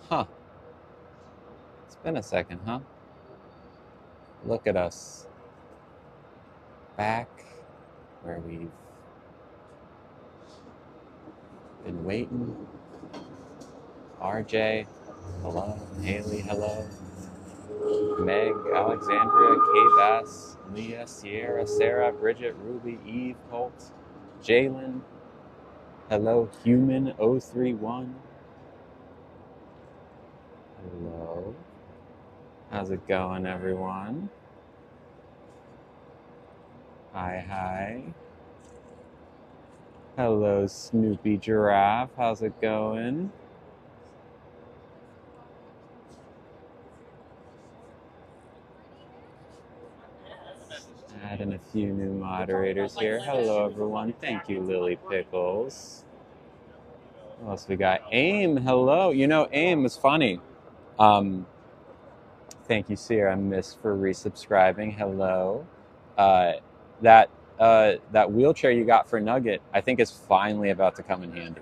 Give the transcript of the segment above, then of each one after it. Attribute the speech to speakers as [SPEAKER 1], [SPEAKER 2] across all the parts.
[SPEAKER 1] Huh. It's been a second, huh? Look at us. Back where we've been waiting. RJ, hello. Haley, hello. Meg, Alexandria, Kay Bass, Leah, Sierra, Sarah, Bridget, Ruby, Eve, Colt, Jalen, hello. Human 031, hello. How's it going, everyone? Hi, hi. Hello, Snoopy Giraffe. How's it going? Adding a few new moderators here. Hello, everyone. Thank you, Lily Pickles. What else we got? AIM, hello. You know, AIM is funny. Um, Thank you, Sierra Miss, for resubscribing. Hello. Uh, that wheelchair you got for Nugget, I think is finally about to come in handy.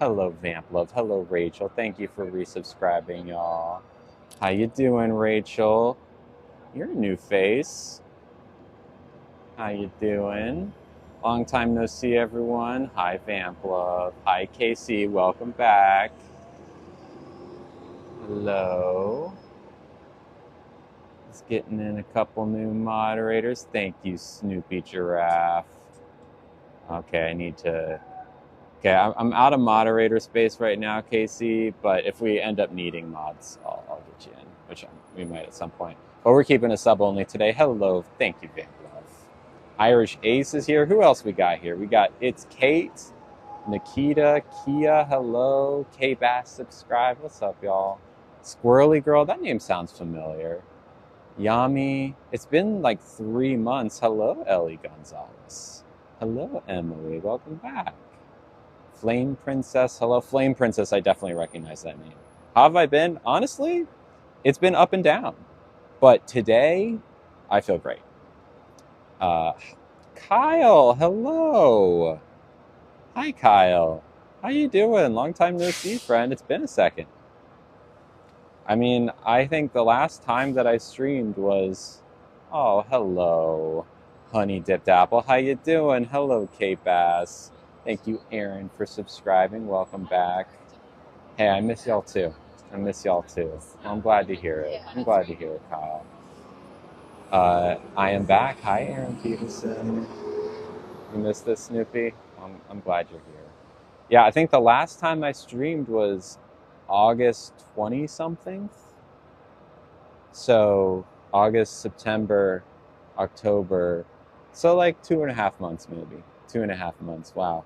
[SPEAKER 1] Hello, Vamp Love. Hello, Rachel. Thank you for resubscribing, y'all. How you doing, Rachel? You're a new face. How you doing? Long time no see, everyone. Hi, Vamp Love. Hi, Casey. Welcome back. Hello. Just getting in a couple new moderators. Thank you, Snoopy Giraffe. Okay, I need to. Okay, I'm out of moderator space right now, Casey. But if we end up needing mods, I'll get you in, which we might at some point. But we're keeping a sub only today. Hello, thank you, Van Love. Irish Ace is here. Who else we got here? We got It's Kate, Nikita, Kia. Hello, K Bass. Subscribe. What's up, y'all? Squirrely Girl. That name sounds familiar. Yami. It's been like 3 months. Hello, Ellie Gonzalez. Hello, Emily. Welcome back. Flame Princess. Hello, Flame Princess. I definitely recognize that name. How have I been? Honestly, it's been up and down. But today, I feel great. Kyle. Hello. Hi, Kyle. How you doing? Long time no see, friend. It's been a second. I mean, I think the last time that I streamed was, oh, hello, Honey Dipped Apple. How you doing? Hello, Kate Bass. Thank you, Aaron, for subscribing. Welcome back. Hey, I miss y'all too. I miss y'all too. I'm glad to hear it. I'm glad to hear it, Kyle. I am back. Hi, Aaron Peterson. You missed this, Snoopy? I'm glad you're here. Yeah, I think the last time I streamed was August 20 something. So August, September, October. So like 2.5 months, maybe. 2.5 months. Wow.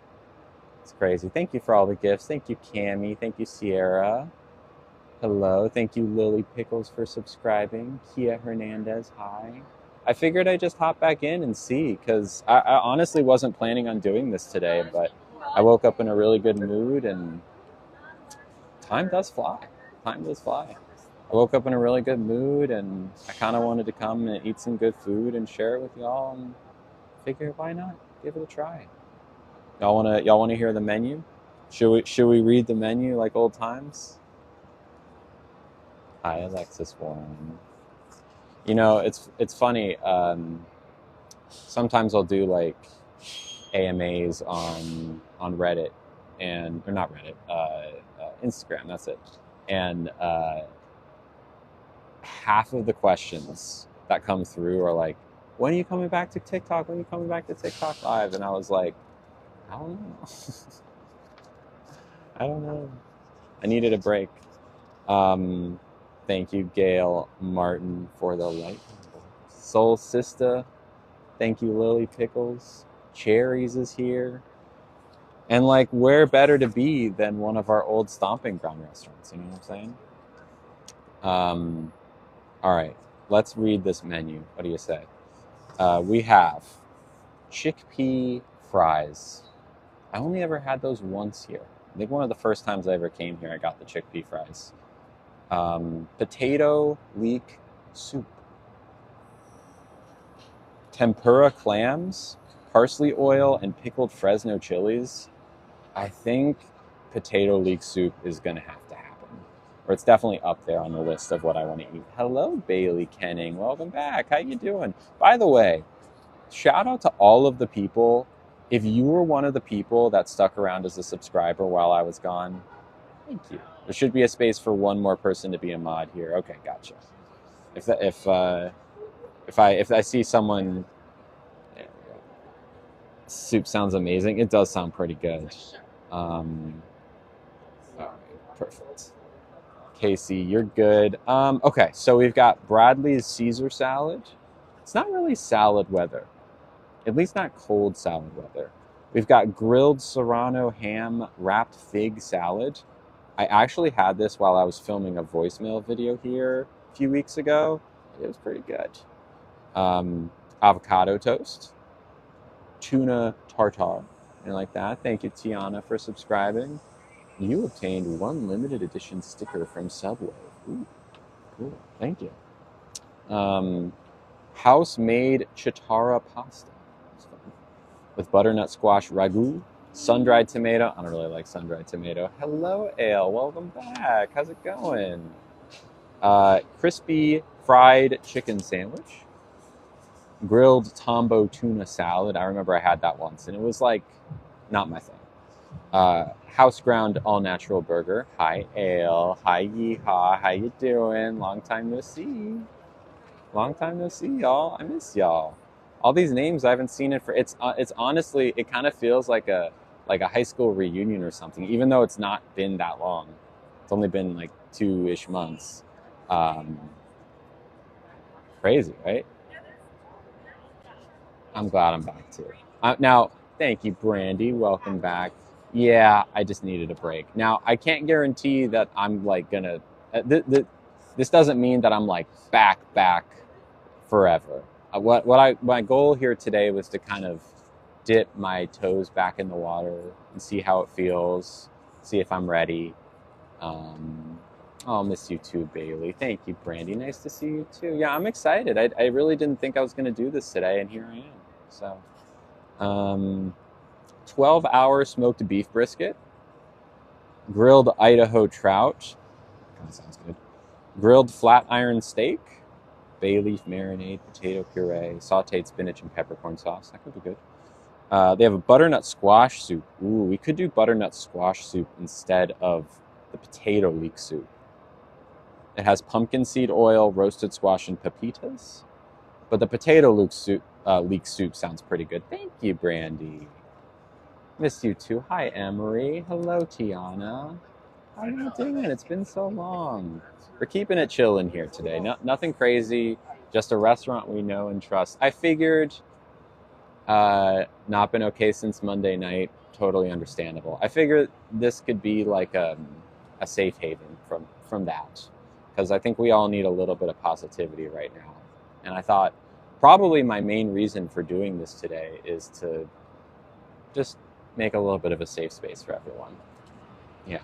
[SPEAKER 1] It's crazy. Thank you for all the gifts. Thank you, Cami. Thank you, Sierra. Hello. Thank you, Lily Pickles, for subscribing. Kia Hernandez, hi. I figured I'd just hop back in and see, because I honestly wasn't planning on doing this today, but I woke up in a really good mood, and time does fly. Time does fly. I woke up in a really good mood, and I kind of wanted to come and eat some good food and share it with y'all, and figure why not give it a try. Y'all wanna hear the menu? Should we read the menu like old times? Hi, Alexis Warren. You know, it's funny. Sometimes I'll do like AMAs on Reddit, and or not Reddit, Instagram. That's it. And half of the questions that come through are like, "When are you coming back to TikTok? When are you coming back to TikTok Live?" And I was like, I don't know. I don't know. I needed a break. Thank you, Gail Martin, for the light. Soul Sista. Thank you, Lily Pickles. Cherries is here. And like, where better to be than one of our old stomping ground restaurants? You know what I'm saying? All right, let's read this menu. What do you say? We have chickpea fries. I only ever had those once here. I think one of the first times I ever came here, I got the chickpea fries. Potato leek soup. Tempura clams, parsley oil, and pickled Fresno chilies. I think potato leek soup is going to have to happen. or it's definitely up there on the list of what I want to eat. Hello, Bailey Kenning. Welcome back. How you doing? By the way, shout out to all of the people. If you were one of the people that stuck around as a subscriber while I was gone, thank you. There should be a space for one more person to be a mod here. Okay, gotcha. If I see someone, there we go. Soup sounds amazing. It does sound pretty good. All right, perfect. Casey, you're good. Okay, so we've got Bradley's Caesar salad. It's not really salad weather, at least not cold salad weather. We've got grilled serrano ham wrapped fig salad. I actually had this while I was filming a voicemail video here a few weeks ago. It was pretty good. Avocado toast, tuna tartare, and like that. Thank you, Tiana, for subscribing. You obtained one limited edition sticker from Subway. Ooh, cool. Thank you. House-made chitara pasta with butternut squash ragu, sun-dried tomato. I don't really like sun-dried tomato. Hello, Ale. Welcome back. How's it going? Crispy fried chicken sandwich, grilled Tombo tuna salad. I remember I had that once, and it was like not my thing. House ground all natural burger. Hi, Ale. Hi, Yeehaw. How you doing? Long time no see. Long time no see, y'all. I miss y'all. All these names I haven't seen it for. It's honestly, it kind of feels like a high school reunion or something, even though it's not been that long. It's only been like 2-ish months. Crazy, right? I'm glad I'm back too. Now, thank you, Brandy. Welcome back. Yeah, I just needed a break. Now, I can't guarantee that I'm like gonna. This doesn't mean that I'm like back forever. My goal here today was to kind of dip my toes back in the water and see how it feels, see if I'm ready. I'll miss you too, Bailey. Thank you, Brandy. Nice to see you too. Yeah, I'm excited. I really didn't think I was going to do this today, and here I am. So, 12-hour smoked beef brisket, grilled Idaho trout. Kind of sounds good. Grilled flat iron steak, bay leaf marinade, potato puree, sauteed spinach and peppercorn sauce. That could be good. They have a butternut squash soup. Ooh, we could do butternut squash soup instead of the potato leek soup. It has pumpkin seed oil, roasted squash, and pepitas. But the potato leek soup sounds pretty good. Thank you, Brandy. Miss you too. Hi, Emery. Hello, Tiana. How are you doing? It's been so long. We're keeping it chill in here today. Nothing crazy. Just a restaurant we know and trust. I figured not been okay since Monday night. Totally understandable. I figured this could be like a safe haven from that. Because I think we all need a little bit of positivity right now. And I thought probably my main reason for doing this today is to just make a little bit of a safe space for everyone. Yeah,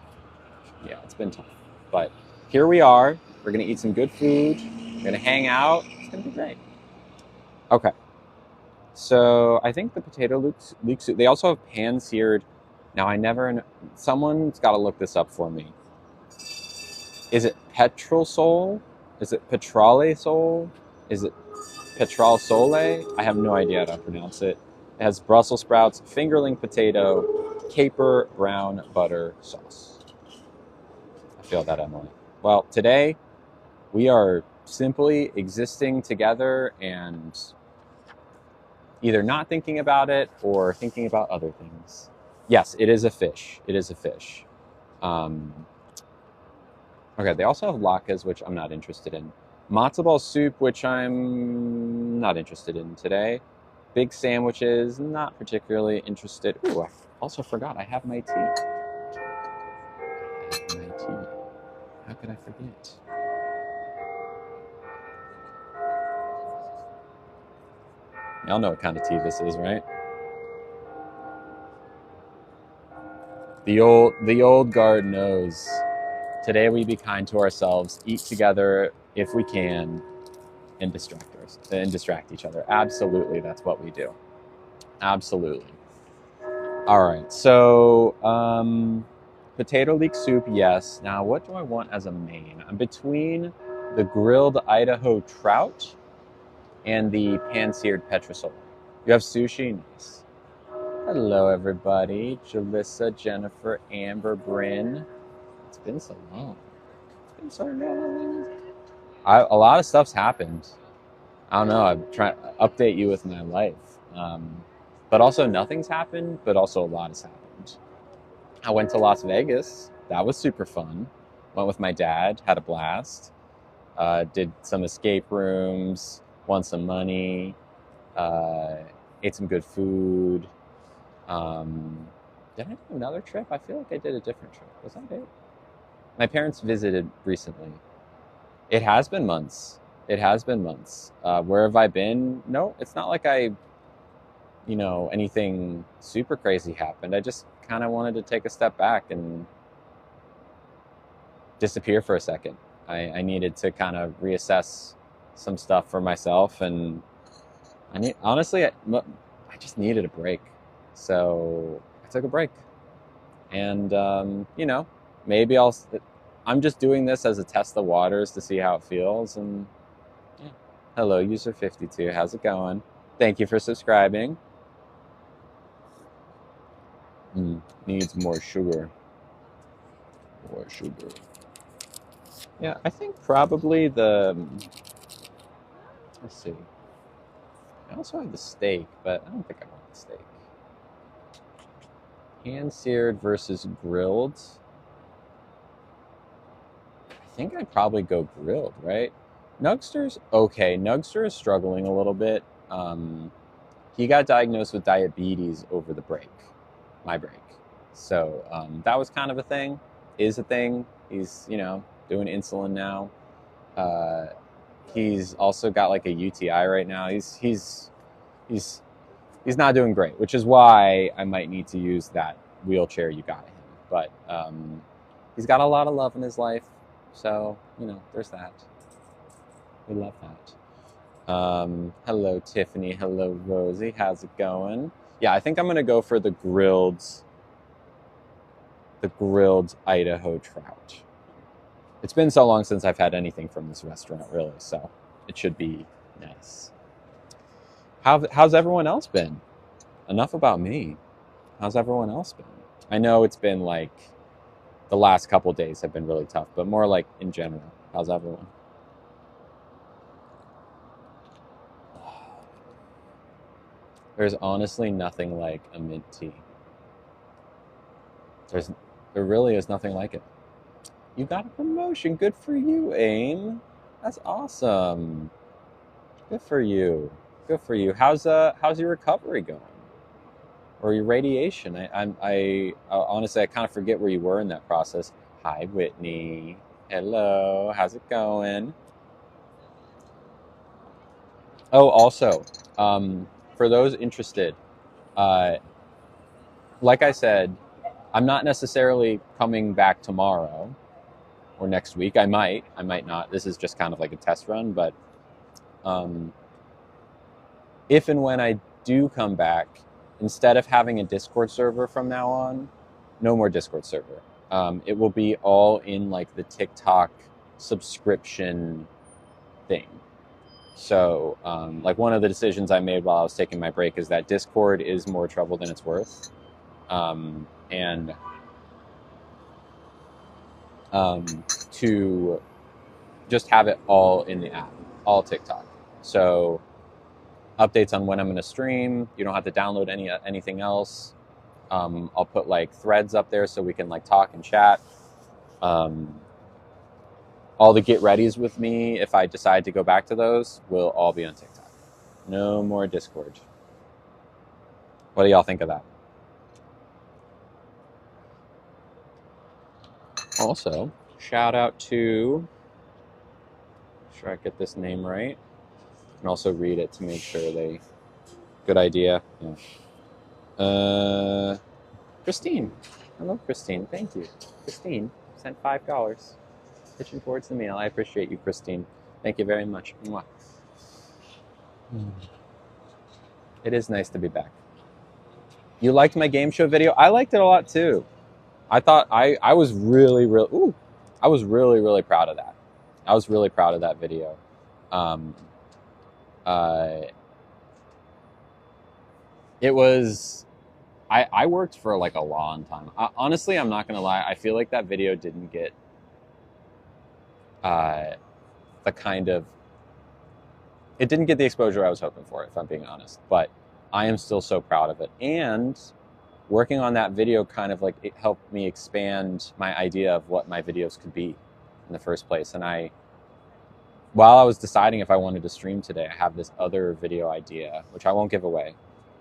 [SPEAKER 1] it's been tough. But here we are. We're going to eat some good food. We're going to hang out. It's going to be great. Okay. So I think the potato leek soup, they also have pan-seared. Now someone's got to look this up for me. Is it petrol sole? Is it petrale sole? Is it petrol sole? I have no idea how to pronounce it. It has Brussels sprouts, fingerling potato, caper brown butter sauce. I feel that, Emily. Well, today we are simply existing together and either not thinking about it or thinking about other things. Yes, it is a fish. It is a fish. Okay, they also have latkes, which I'm not interested in. Matzo ball soup, which I'm not interested in today. Big sandwiches, not particularly interested. Ooh, I also forgot I have my tea. How could I forget? Y'all know what kind of tea this is, right? The old guard knows. Today we be kind to ourselves, eat together if we can, and distract each other. Absolutely, that's what we do. Absolutely. All right, so Potato leek soup, yes. Now, what do I want as a main? I'm between the grilled Idaho trout and the pan-seared petrosol. You have sushi? Nice. Hello, everybody. Jalissa, Jennifer, Amber, Bryn. It's been so long. It's been so long. A lot of stuff's happened. I don't know. I'm trying to update you with my life. But also, nothing's happened, but also a lot has happened. I went to Las Vegas. That was super fun. Went with my dad, had a blast. Did some escape rooms, won some money, ate some good food. Did I do another trip? I feel like I did a different trip. Was that it? My parents visited recently. It has been months. It has been months. Where have I been? No, it's not like anything super crazy happened. I just kind of wanted to take a step back and disappear for a second. I needed to kind of reassess some stuff for myself, and I just needed a break. So I took a break, and maybe I'm just doing this as a test the waters to see how it feels. And yeah. Hello, user 52. How's it going? Thank you for subscribing. Needs more sugar. More sugar. Yeah, I think probably let's see. I also have the steak, but I don't think I want the steak. Pan-seared versus grilled. I think I'd probably go grilled, right? Nugster's okay. Nugster is struggling a little bit. He got diagnosed with diabetes over my break. So that was kind of a thing, is a thing. He's, doing insulin now. He's also got like a UTI right now. He's not doing great, which is why I might need to use that wheelchair you got him. But he's got a lot of love in his life, so there's that. We love that. Hello, Tiffany. Hello, Rosie. How's it going? Yeah, I think I'm gonna go for the grilled Idaho trout. It's been so long since I've had anything from this restaurant, really, so it should be nice. How's everyone else been? Enough about me. How's everyone else been? I know it's been like the last couple days have been really tough, but more like in general. How's everyone? There's honestly nothing like a mint tea. There really is nothing like it. You got a promotion. Good for you, AIM. That's awesome. Good for you. Good for you. How's your recovery going? Or your radiation? I honestly, I kind of forget where you were in that process. Hi, Whitney. Hello. How's it going? Oh, also, for those interested, like I said, I'm not necessarily coming back tomorrow or next week. I might not. This is just kind of like a test run, but if and when I do come back, instead of having a Discord server from now on, no more Discord server. It will be all in like the TikTok subscription thing. So like one of the decisions I made while I was taking my break is that Discord is more trouble than it's worth. And to just have it all in the app, all TikTok. So updates on when I'm going to stream. You don't have to download anything else. I'll put like threads up there so we can like talk and chat. All the get readies with me, if I decide to go back to those, will all be on TikTok. No more Discord. What do y'all think of that? Also, shout out to, make sure I get this name right, and also read it to make sure good idea. Yeah. Christine. Hello, Christine. Thank you. Christine sent $5. Pitching towards the meal. I appreciate you, Christine. Thank you very much. Mwah. It is nice to be back. You liked my game show video? I liked it a lot too. I was I was really proud of that. I was really proud of that video. Um, uh, it was, I worked for like a long time. Honestly, I'm not gonna lie. I feel like that video didn't get uh, the kind of, it didn't get the exposure I was hoping for, if I'm being honest. But I am still so proud of it. And working on that video kind of like it helped me expand my idea of what my videos could be in the first place. And while I was deciding if I wanted to stream today, I have this other video idea, which I won't give away.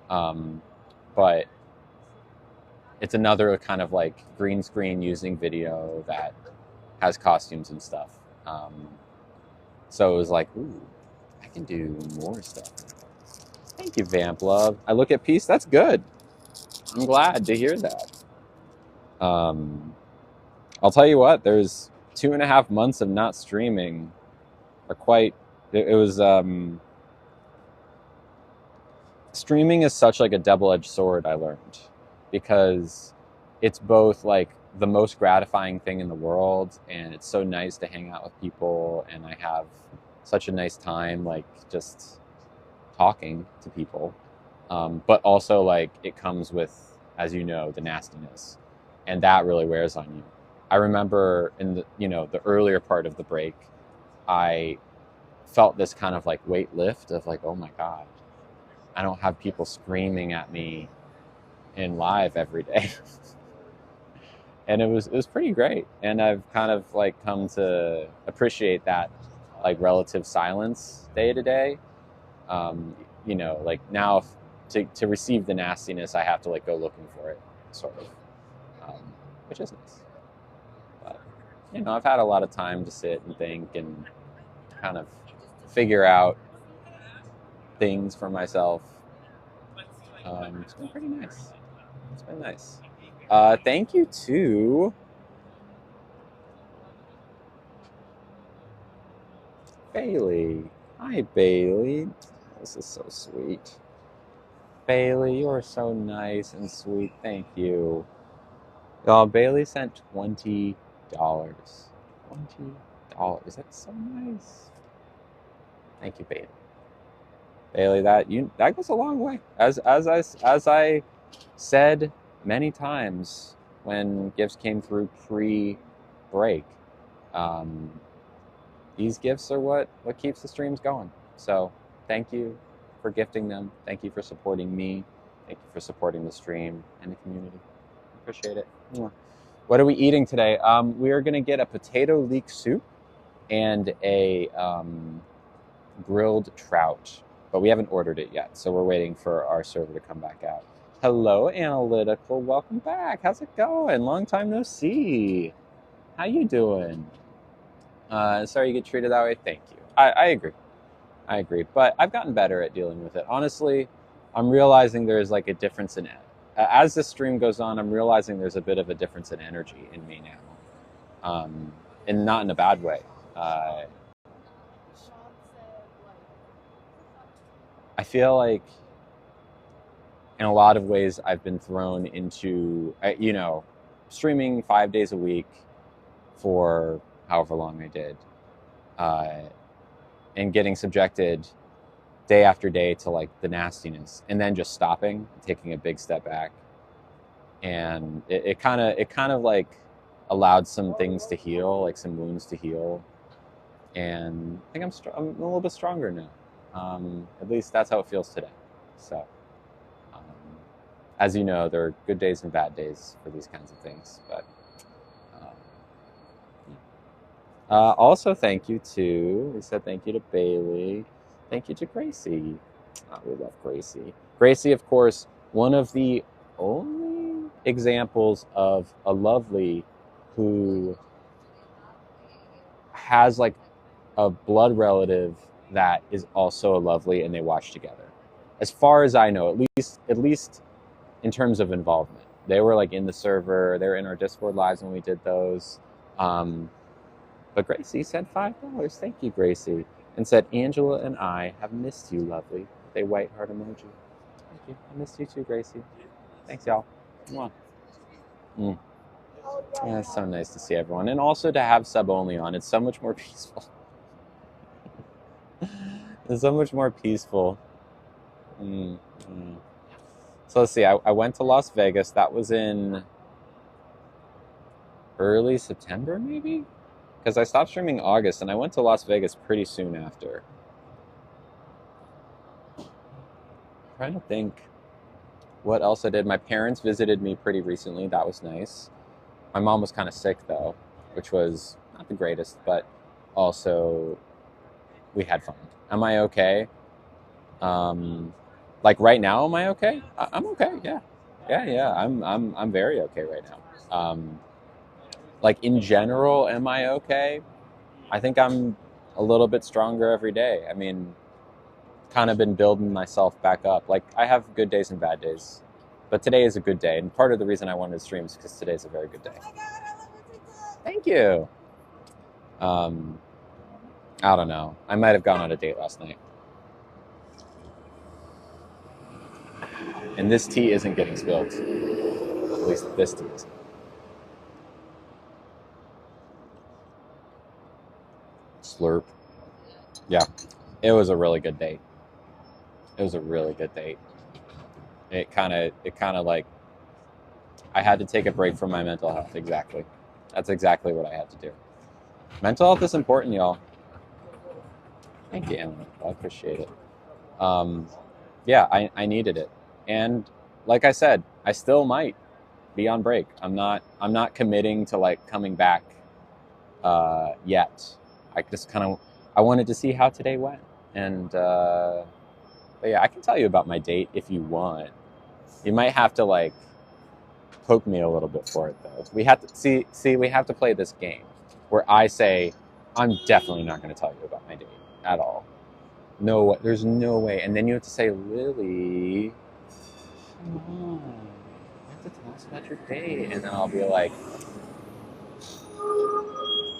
[SPEAKER 1] But it's another kind of like green screen using video that has costumes and stuff. So it was like, ooh, I can do more stuff. Thank you, Vamp Love. I look at peace. That's good. I'm glad to hear that. I'll tell you what. There's 2.5 months of not streaming are quite. It was. Streaming is such like a double-edged sword. I learned because it's both like the most gratifying thing in the world, and it's so nice to hang out with people, and I have such a nice time, like just talking to people. But also like it comes with, as you know, the nastiness, and that really wears on you. I remember in the earlier part of the break, I felt this kind of like weight lift of like, oh my God, I don't have people screaming at me in live every day. And it was pretty great. And I've kind of like come to appreciate that like relative silence day to day. Like now to receive the nastiness, I have to like go looking for it, sort of, which is nice. But I've had a lot of time to sit and think and kind of figure out things for myself. It's been pretty nice. It's been nice. Thank you to Bailey. Hi, Bailey. This is so sweet. Bailey, you are so nice and sweet. Thank you. Y'all, Bailey sent $20. $20. That's so nice. Thank you, Bailey. Bailey, that goes a long way. As I said many times when gifts came through pre-break, these gifts are what keeps the streams going. So thank you for gifting them. Thank you for supporting me. Thank you for supporting the stream and the community. Appreciate it. What are we eating today? We are going to get a potato leek soup and a grilled trout, but we haven't ordered it yet, so we're waiting for our server to come back out. Hello, Analytical. Welcome back. How's it going? Long time no see. How you doing? Sorry you get treated that way. Thank you. I agree. I agree. But I've gotten better at dealing with it. Honestly, I'm realizing there's like a difference in it. As the stream goes on, I'm realizing there's a bit of a difference in energy in me now. And not in a bad way. I feel like in a lot of ways I've been thrown into, streaming 5 days a week for however long I did, and getting subjected day after day to like the nastiness, and then just stopping, taking a big step back, and it kind of like allowed some things to heal, like some wounds to heal, and I think I'm a little bit stronger now. At least that's how it feels today. So, as you know, there are good days and bad days for these kinds of things, but. Also, thank you to, we said thank you to Bailey. Thank you to Gracie. Oh, we love Gracie. Gracie, of course, one of the only examples of a lovely who has like a blood relative that is also a lovely, and they watch together. As far as I know, at least in terms of involvement. They were like in the server, they were in our Discord lives when we did those. But Gracie said $5. Thank you, Gracie. And said, Angela and I have missed you, lovely. With a white heart emoji. Thank you. I missed you too, Gracie. Thanks, y'all. Mwah. Yeah, it's so nice to see everyone. And also to have sub only on. It's so much more peaceful. It's so much more peaceful. Mm, mm. So let's see. I went to Las Vegas. That was in early September, maybe? Because I stopped streaming August and I went to Las Vegas pretty soon after. I'm trying to think what else I did. My parents visited me pretty recently. That was nice. My mom was kind of sick though, which was not the greatest, but also we had fun. Am I okay? Like right now, am I okay? I'm okay. Yeah, yeah. I'm very okay right now. Like in general, am I okay? I think I'm a little bit stronger every day. I mean, kind of been building myself back up. Like I have good days and bad days, but today is a good day, and part of the reason I wanted to stream is because today's a very good day. Thank you. Um, I don't know. I might have gone on a date last night, and this tea isn't getting spilled. At least this tea isn't. Slurp. Yeah, it was a really good date. It was a really good date. It kind of like I had to take a break from my mental health. Exactly. That's exactly what I had to do. Mental health is important, y'all. Thank you, Emily. I appreciate it. Um, yeah, I needed it, and like I said, I still might be on break. I'm not committing to like coming back yet. I just kind of I wanted to see how today went, and but yeah, I can tell you about my date if you want. You might have to like poke me a little bit for it though. We have to see we have to play this game where I say I'm definitely not going to tell you about my date at all. No, there's no way. And then you have to say, Lily, come on, you have to tell us about your date. And then I'll be like,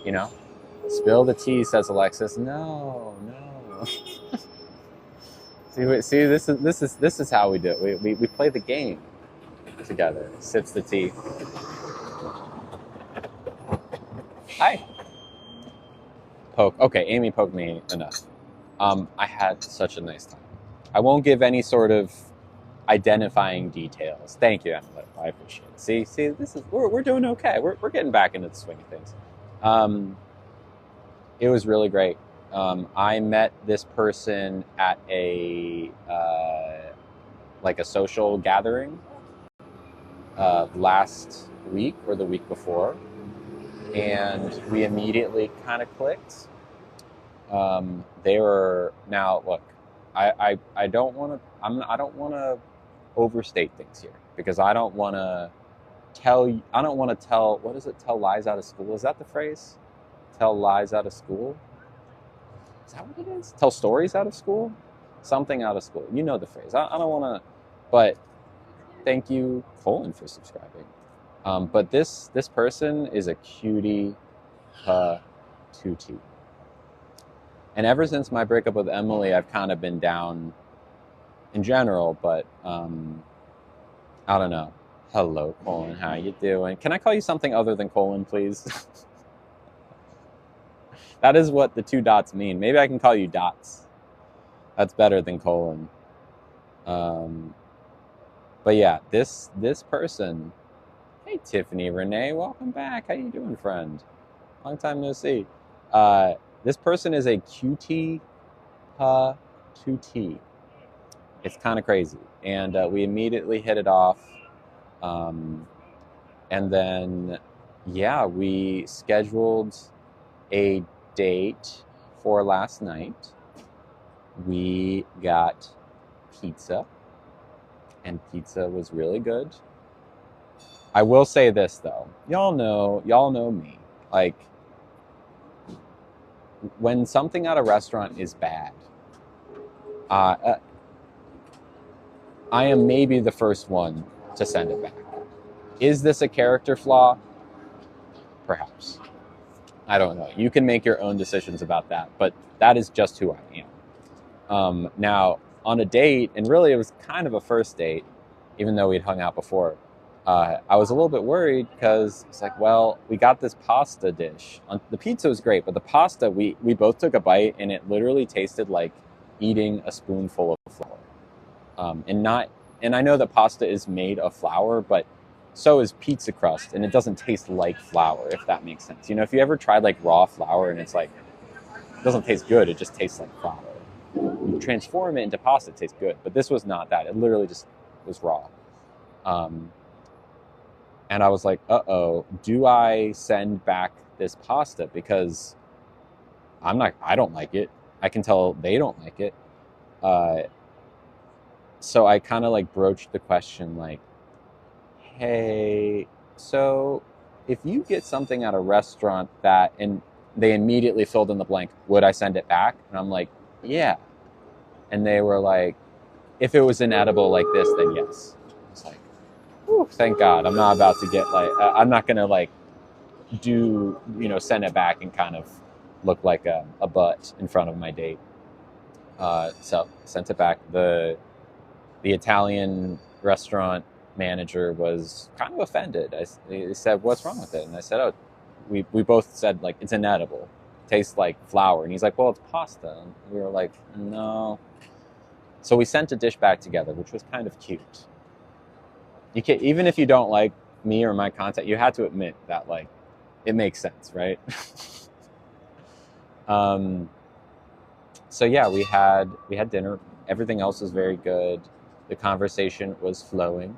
[SPEAKER 1] you know, spill the tea, says Alexis. No, no. see, this is how we do it. We play the game together. Sips the tea. Hi. Poke. Okay, Amy poked me enough. I had such a nice time. I won't give any sort of identifying details. Thank you, Emily. I appreciate it. See, this is we're doing okay. We're getting back into the swing of things. It was really great. I met this person at a like a social gathering last week or the week before, and we immediately kind of clicked. They were now look. I don't want to. I don't want to overstate things here because I don't want to tell. I don't want to tell. What is it? Tell lies out of school. Is that the phrase? Tell lies out of school. Is that what it is? Tell stories out of school. Something out of school. You know the phrase. I don't want to. But thank you, Colin, for subscribing. But this person is a cutie patootie. And ever since my breakup with Emily, I've kind of been down in general, but I don't know. Hello, Colin. How you doing? Can I call you something other than Colin, please? That is what the two dots mean. Maybe I can call you Dots. That's better than Colin. But yeah, this person. Hey, Tiffany Renee, welcome back. How you doing, friend? Long time no see. This person is a cutie patootie. It's kind of crazy, and we immediately hit it off. And then, yeah, we scheduled a date for last night. We got pizza, and pizza was really good. I will say this though, y'all know me. Like, when something at a restaurant is bad, I am maybe the first one to send it back. Is this a character flaw? Perhaps. I don't know. You can make your own decisions about that, but that is just who I am. Now, on a date, and really it was kind of a first date, even though we'd hung out before, I was a little bit worried because it's like, well, we got this pasta dish. The pizza was great, but the pasta, we both took a bite and it literally tasted like eating a spoonful of flour. And not, and I know that pasta is made of flour, but so is pizza crust, and it doesn't taste like flour, if that makes sense. You know, if you ever tried like raw flour and it's like, it doesn't taste good, it just tastes like flour. You transform it into pasta, it tastes good. But this was not that. It literally just was raw. Um, and I was like, uh-oh, do I send back this pasta? Because I don't like it. I can tell they don't like it. Uh, so I kind of like broached the question like, hey, so if you get something at a restaurant that, and they immediately filled in the blank, would I send it back? And I'm like, yeah. And they were like, if it was inedible like this, then yes. It's like, whew, thank God. I'm not about to get like, I'm not going to like send it back and kind of look like a butt in front of my date. So sent it back. The Italian restaurant manager was kind of offended. He said, what's wrong with it? And I said, oh, we both said like, it's inedible. It tastes like flour. And he's like, well, it's pasta. And we were like, no. So we sent a dish back together, which was kind of cute. You can, even if you don't like me or my content, you had to admit that like it makes sense, right? So yeah, we had dinner. Everything else was very good. The conversation was flowing.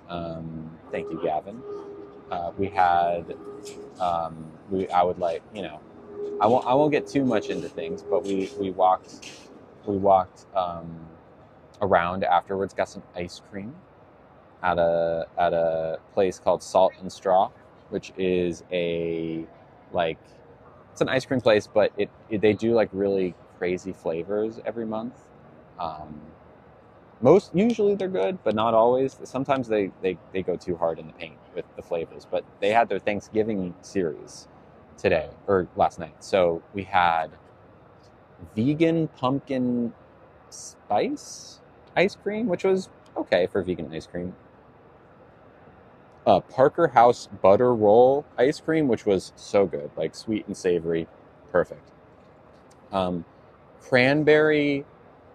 [SPEAKER 1] Thank you, Gavin. We had I would like, I won't get too much into things, but we walked around afterwards, got some ice cream at a place called Salt and Straw, which is it's an ice cream place, but they do like really crazy flavors every month. Um, usually they're good, but not always. Sometimes they go too hard in the paint with the flavors. But they had their Thanksgiving series today or last night. So we had vegan pumpkin spice ice cream, which was okay for vegan ice cream. Parker House butter roll ice cream, which was so good, like sweet and savory, perfect. Cranberry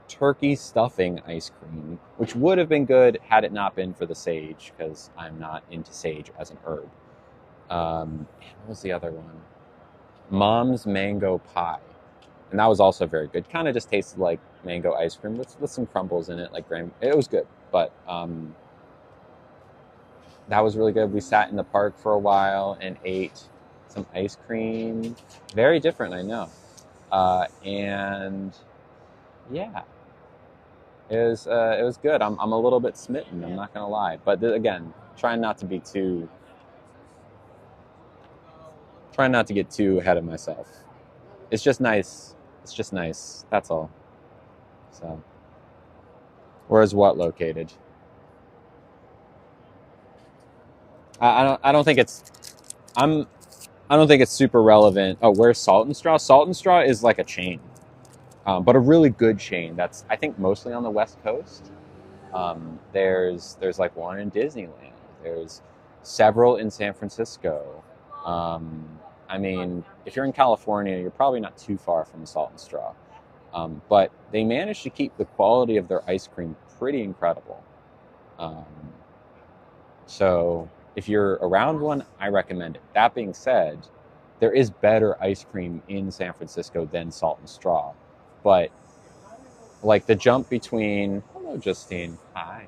[SPEAKER 1] turkey stuffing ice cream, which would have been good had it not been for the sage, because I'm not into sage as an herb. What was the other one? Mom's mango pie, and that was also very good. Kind of just tasted like mango ice cream with some crumbles in it, like it was good, but that was really good. We sat in the park for a while and ate some ice cream. Very different, I know. And yeah, it was good. I'm a little bit smitten. I'm not gonna lie, but again, trying not to get too ahead of myself. It's just nice. It's just nice. That's all. So, where is what located? I don't think it's. I don't think it's super relevant. Oh, where's Salt and Straw? Salt and Straw is like a chain, but a really good chain. That's I think mostly on the West Coast. There's like one in Disneyland. There's several in San Francisco. I mean, if you're in California, you're probably not too far from Salt and Straw. But they managed to keep the quality of their ice cream pretty incredible. So if you're around one, I recommend it. That being said, there is better ice cream in San Francisco than Salt and Straw. But like the jump between, hello Justine, hi,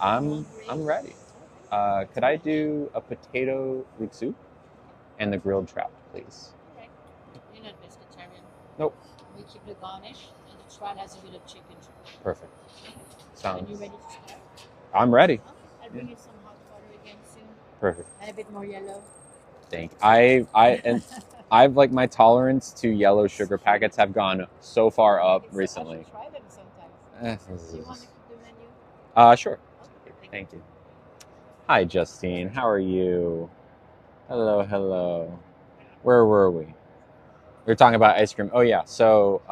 [SPEAKER 1] I'm ready. Could I do a potato leek soup and the grilled trout, please?
[SPEAKER 2] Okay. You're not vegetarian.
[SPEAKER 1] Nope.
[SPEAKER 2] We keep the garnish, and the trout has a bit of chicken.
[SPEAKER 1] Perfect.
[SPEAKER 2] Are you ready to start?
[SPEAKER 1] I'm ready.
[SPEAKER 2] Okay. I'll bring you some hot water again soon.
[SPEAKER 1] Perfect.
[SPEAKER 2] And a bit more yellow.
[SPEAKER 1] Thank you. I've like my tolerance to yellow sugar packets have gone so far up recently.
[SPEAKER 2] I should try them sometimes. Do you want to keep the menu?
[SPEAKER 1] Sure.
[SPEAKER 2] Okay,
[SPEAKER 1] Thank you. Hi, Justine. How are you? Hello, hello. Where were we? We were talking about ice cream. Oh yeah. So,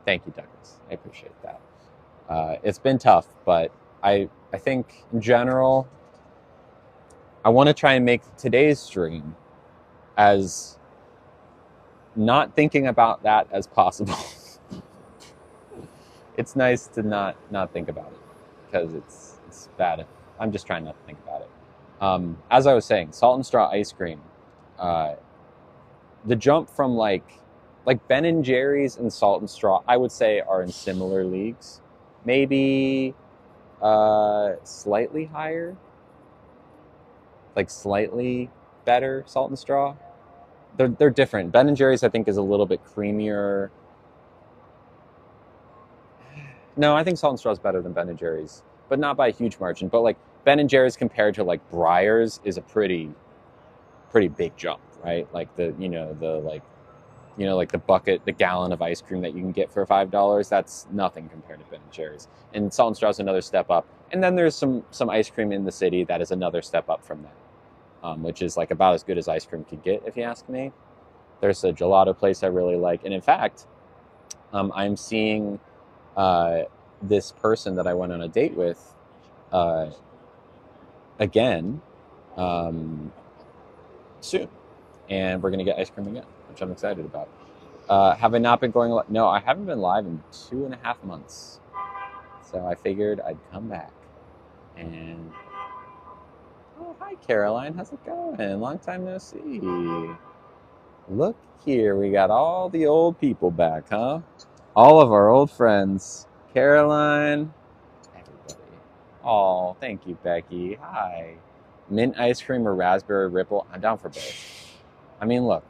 [SPEAKER 1] thank you, Douglas. I appreciate that. It's been tough, but I think in general, I want to try and make today's stream as not thinking about that as possible. It's nice to not think about it because it's bad. I'm just trying not to think about it. As I was saying, salt and straw ice cream. Uh, the jump from like Ben and Jerry's and Salt and Straw, I would say, are in similar leagues. Maybe slightly higher, like slightly better Salt and Straw. They're different. Ben and Jerry's, I think, is a little bit creamier. No, I think Salt and Straw is better than Ben and Jerry's, but not by a huge margin. But like Ben and Jerry's compared to like Breyers is a pretty big jump, right? Like like the bucket, the gallon of ice cream that you can get for $5. That's nothing compared to Ben and Jerry's. And Salt and Straw is another step up. And then there's some ice cream in the city that is another step up from that, which is like about as good as ice cream could get, if you ask me. There's a gelato place I really like, and in fact, I'm seeing this person that I went on a date with again soon, and we're gonna get ice cream again, which I'm excited about. Have I not been going live? No, I haven't been live in 2.5 months, so I figured I'd come back. And oh, hi Caroline, how's it going? Long time no see. Look here, we got all the old people back, huh? All of our old friends. Caroline, everybody. Oh, thank you, Becky. Hi. Mint ice cream or raspberry ripple? I'm down for both. I mean, look,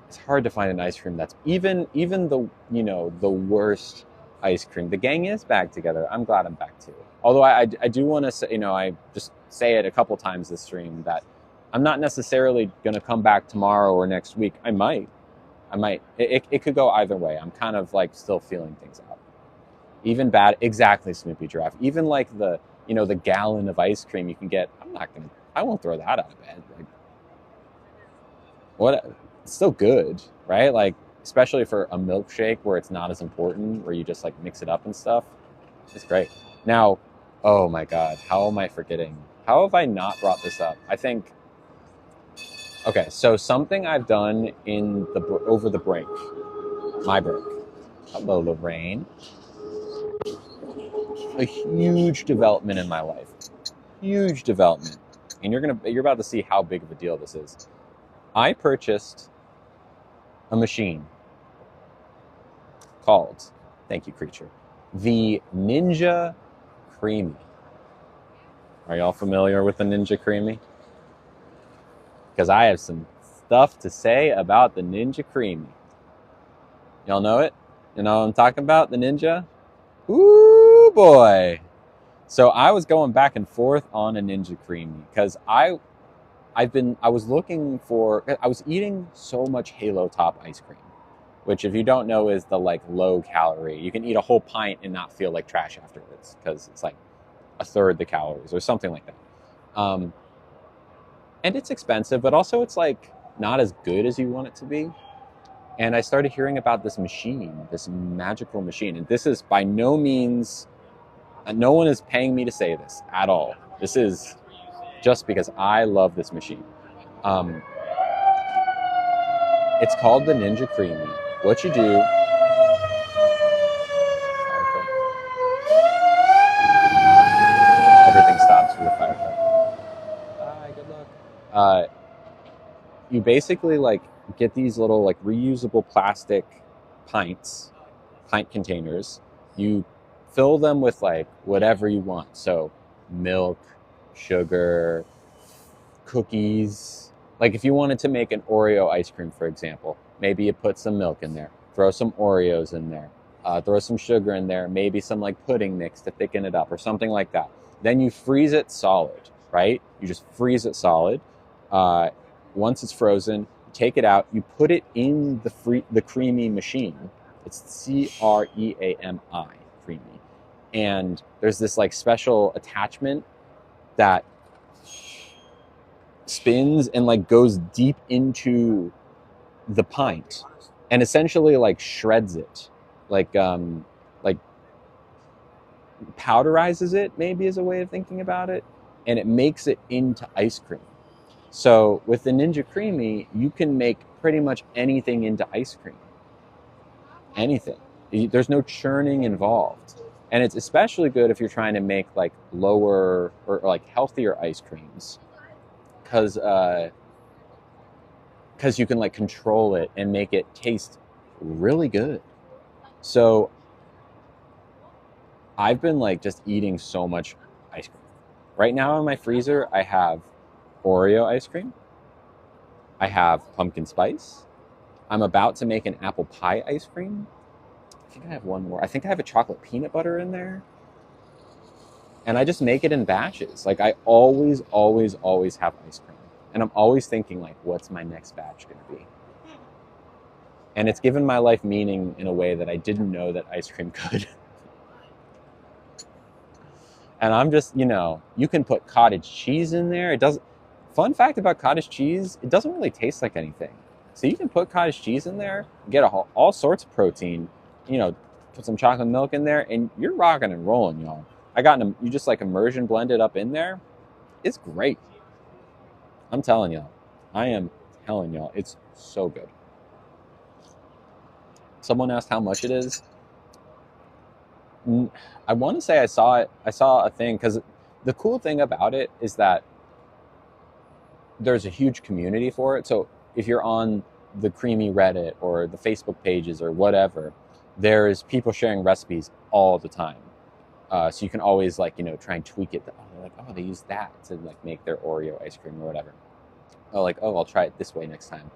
[SPEAKER 1] it's hard to find an ice cream that's even the the worst ice cream. The gang is back together. I'm glad I'm back too. Although I do want to say, I just say it a couple times this stream that I'm not necessarily going to come back tomorrow or next week. I might. It could go either way. I'm kind of like still feeling things out. Even bad, exactly, Snoopy Giraffe. Even like the gallon of ice cream you can get. I won't throw that out of bed. Like, what? It's still good, right? Like, especially for a milkshake where it's not as important, where you just like mix it up and stuff. It's great. Now, oh my God, how am I forgetting? How have I not brought this up? I think. Okay, so something I've done over the break, my break. Hello, Lorraine. A huge development in my life. Huge development. And you're about to see how big of a deal this is. I purchased a machine called, thank you, creature, the Ninja Creami. Are y'all familiar with the Ninja Creami? Because I have some stuff to say about the Ninja Creami. Y'all know it? You know what I'm talking about? The Ninja? Ooh, boy. So I was going back and forth on a Ninja Creami because I was eating so much Halo Top ice cream, which if you don't know is the like low calorie. You can eat a whole pint and not feel like trash afterwards because it's like a third the calories or something like that. And it's expensive, but also it's like not as good as you want it to be. And I started hearing about this machine, this magical machine. And this is by no means, no one is paying me to say this at all. This is just because I love this machine. It's called the Ninja Creami. What you do, everything stops for the firecracker. Bye, good luck. You basically like get these little like reusable plastic pint containers. You fill them with like whatever you want. So milk, sugar, cookies. Like if you wanted to make an Oreo ice cream, for example, maybe you put some milk in there, throw some Oreos in there, throw some sugar in there, maybe some like pudding mix to thicken it up or something like that. Then you freeze it solid, right? You just freeze it solid. Once it's frozen, you take it out, you put it in the Creami machine. It's Creami, Creami. And there's this like special attachment that spins and like goes deep into the pint and essentially like shreds it, like powderizes it, maybe is a way of thinking about it. and it makes it into ice cream. So with the Ninja Creamy, you can make pretty much anything into ice cream. Anything. There's no churning involved. And it's especially good if you're trying to make like lower or like healthier ice creams, because you can like control it and make it taste really good. So I've been like just eating so much ice cream. Right now in my freezer, I have Oreo ice cream. I have pumpkin spice. I'm about to make an apple pie ice cream. I think I have one more. I think I have a chocolate peanut butter in there. And I just make it in batches. Like I always, always, always have ice cream. And I'm always thinking like, what's my next batch going to be? And it's given my life meaning in a way that I didn't know that ice cream could. And I'm just, you can put cottage cheese in there. It doesn't. Fun fact about cottage cheese, it doesn't really taste like anything. So you can put cottage cheese in there, get all sorts of protein, put some chocolate milk in there, and you're rocking and rolling, y'all. You just like immersion blend it up in there. It's great. I'm telling y'all. I am telling y'all. It's so good. Someone asked how much it is. I want to say I saw a thing, because the cool thing about it is that there's a huge community for it. So if you're on the Creamy Reddit or the Facebook pages or whatever, there's people sharing recipes all the time. So you can always try and tweak it. They use that to like make their Oreo ice cream or whatever. I'll try it this way next time.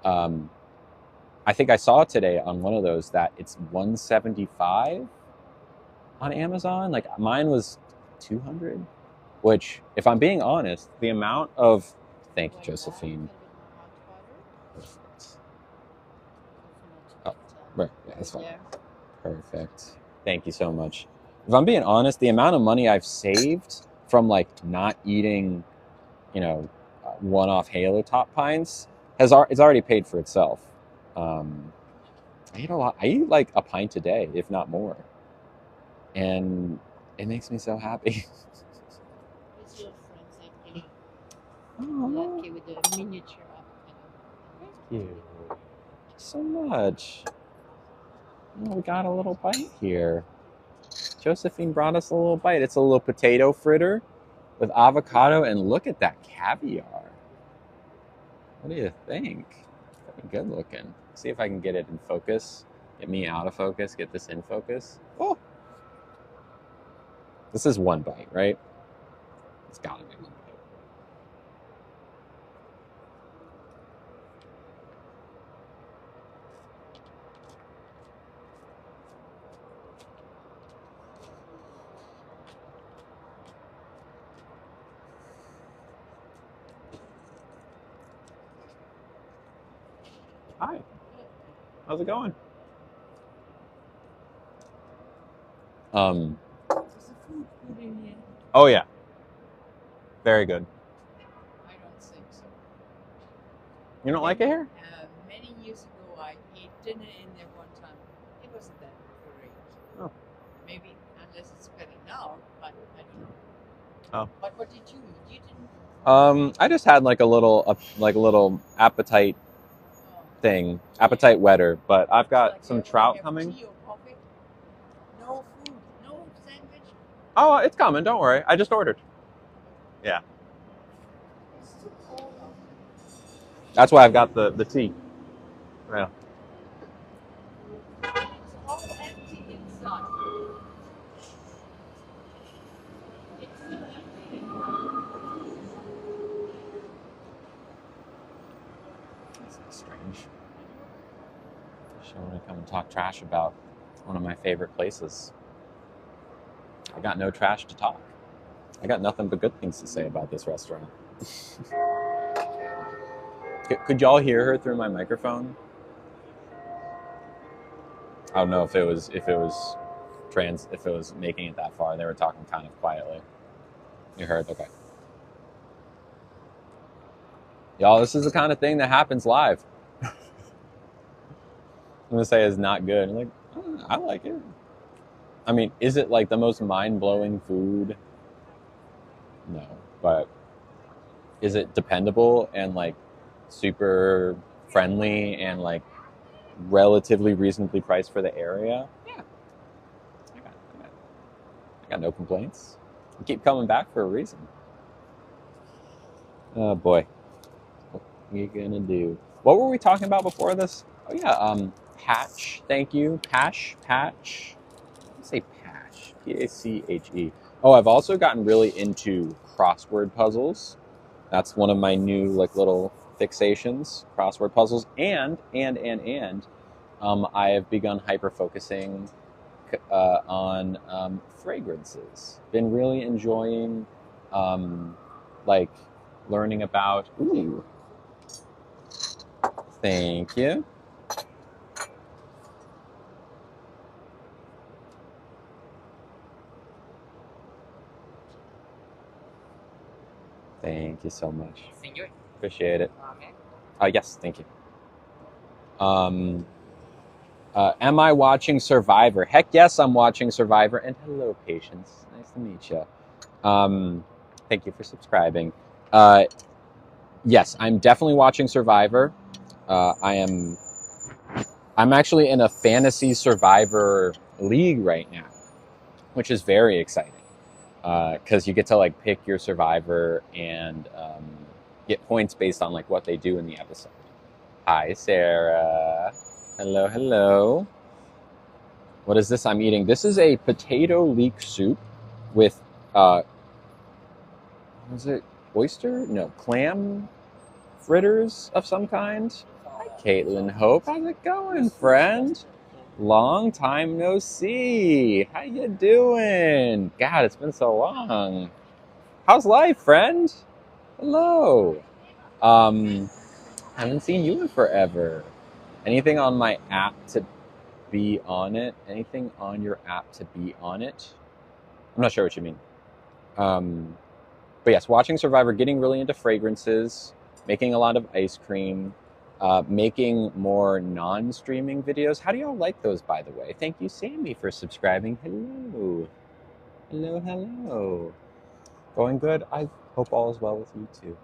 [SPEAKER 1] I think I saw today on one of those that it's $175 on Amazon. Like mine was $200, which, if I'm being honest, the amount of thank you, Josephine. Perfect. Oh, right, yeah, that's fine. Perfect. Thank you so much. If I'm being honest, the amount of money I've saved from like not eating, one-off Halo Top pints it's already paid for itself. I eat a lot. I eat like a pint a day, if not more, and it makes me so happy.
[SPEAKER 2] With your friends, actually.
[SPEAKER 1] Oh,
[SPEAKER 2] Lucky with the miniature
[SPEAKER 1] thank you so much. Oh, we got a little bite here. Josephine brought us a little bite. It's a little potato fritter with avocado, and look at that caviar. What do you think? Pretty good looking. See if I can get it in focus. Get me out of focus. Get this in focus. Oh! This is one bite, right? It's gotta be one bite. Hi. How's it going?
[SPEAKER 2] There's a food in here.
[SPEAKER 1] Oh yeah. Very good.
[SPEAKER 2] I don't think so.
[SPEAKER 1] You don't like it here?
[SPEAKER 2] Many years ago, I ate dinner in there one time. It wasn't that great.
[SPEAKER 1] Oh.
[SPEAKER 2] Maybe, unless it's better now, but I don't know.
[SPEAKER 1] Oh.
[SPEAKER 2] But what did you eat? You didn't.
[SPEAKER 1] I just had like a little appetite thing, appetite wetter, but I've got
[SPEAKER 2] Like
[SPEAKER 1] some
[SPEAKER 2] you
[SPEAKER 1] trout
[SPEAKER 2] have
[SPEAKER 1] coming.
[SPEAKER 2] tea or coffee? No food, no sandwich.
[SPEAKER 1] Oh, it's coming. Don't worry. I just ordered. Yeah.
[SPEAKER 2] It's too cold out.
[SPEAKER 1] That's why I've got the tea. Yeah.
[SPEAKER 2] It's all empty inside. It's still empty.
[SPEAKER 1] That's strange. She wanted to come and talk trash about one of my favorite places. I got no trash to talk. I got nothing but good things to say about this restaurant. Could y'all hear her through my microphone? I don't know if it was making it that far. They were talking kind of quietly. You heard? Okay. Y'all, this is the kind of thing that happens live. I'm gonna say it's not good. I'm like, I like it. I mean, is it like the most mind-blowing food No, but is it dependable and like super friendly and like relatively reasonably priced for the area? Yeah, I got no complaints. I keep coming back for a reason. Oh boy, what are you gonna do? What were we talking about before this? Oh yeah, Patch. Thank you, Patch. Say Pache. Pache. Oh, I've also gotten really into crossword puzzles. That's one of my new like little fixations, crossword puzzles, and I have begun hyper focusing on fragrances. Been really enjoying like learning about. Ooh, thank you. Thank you so much.
[SPEAKER 2] Senor.
[SPEAKER 1] Appreciate it.
[SPEAKER 2] Amen.
[SPEAKER 1] Yes, thank you. Am I watching Survivor? Heck yes, I'm watching Survivor. And hello, Patience. Nice to meet you. Thank you for subscribing. Yes, I'm definitely watching Survivor. I'm actually in a fantasy Survivor league right now, which is very exciting because you get to like pick your Survivor and get points based on like what they do in the episode. Hi, Sarah. Hello, hello. What is this I'm eating? This is a potato leek soup with, what is it? Oyster? No, clam fritters of some kind. Hi, Caitlin Hope. How's it going, friend? Long time no see. How you doing? God, it's been so long. How's life, friend? Hello. Haven't seen you in forever. Anything on my app to be on it? Anything on your app to be on it? I'm not sure what you mean. But yes, watching Survivor, getting really into fragrances, making a lot of ice cream, making more non-streaming videos. How do y'all like those, by the way? Thank you, Sammy, for subscribing. Hello. Hello, hello. Going good? I hope all is well with you too.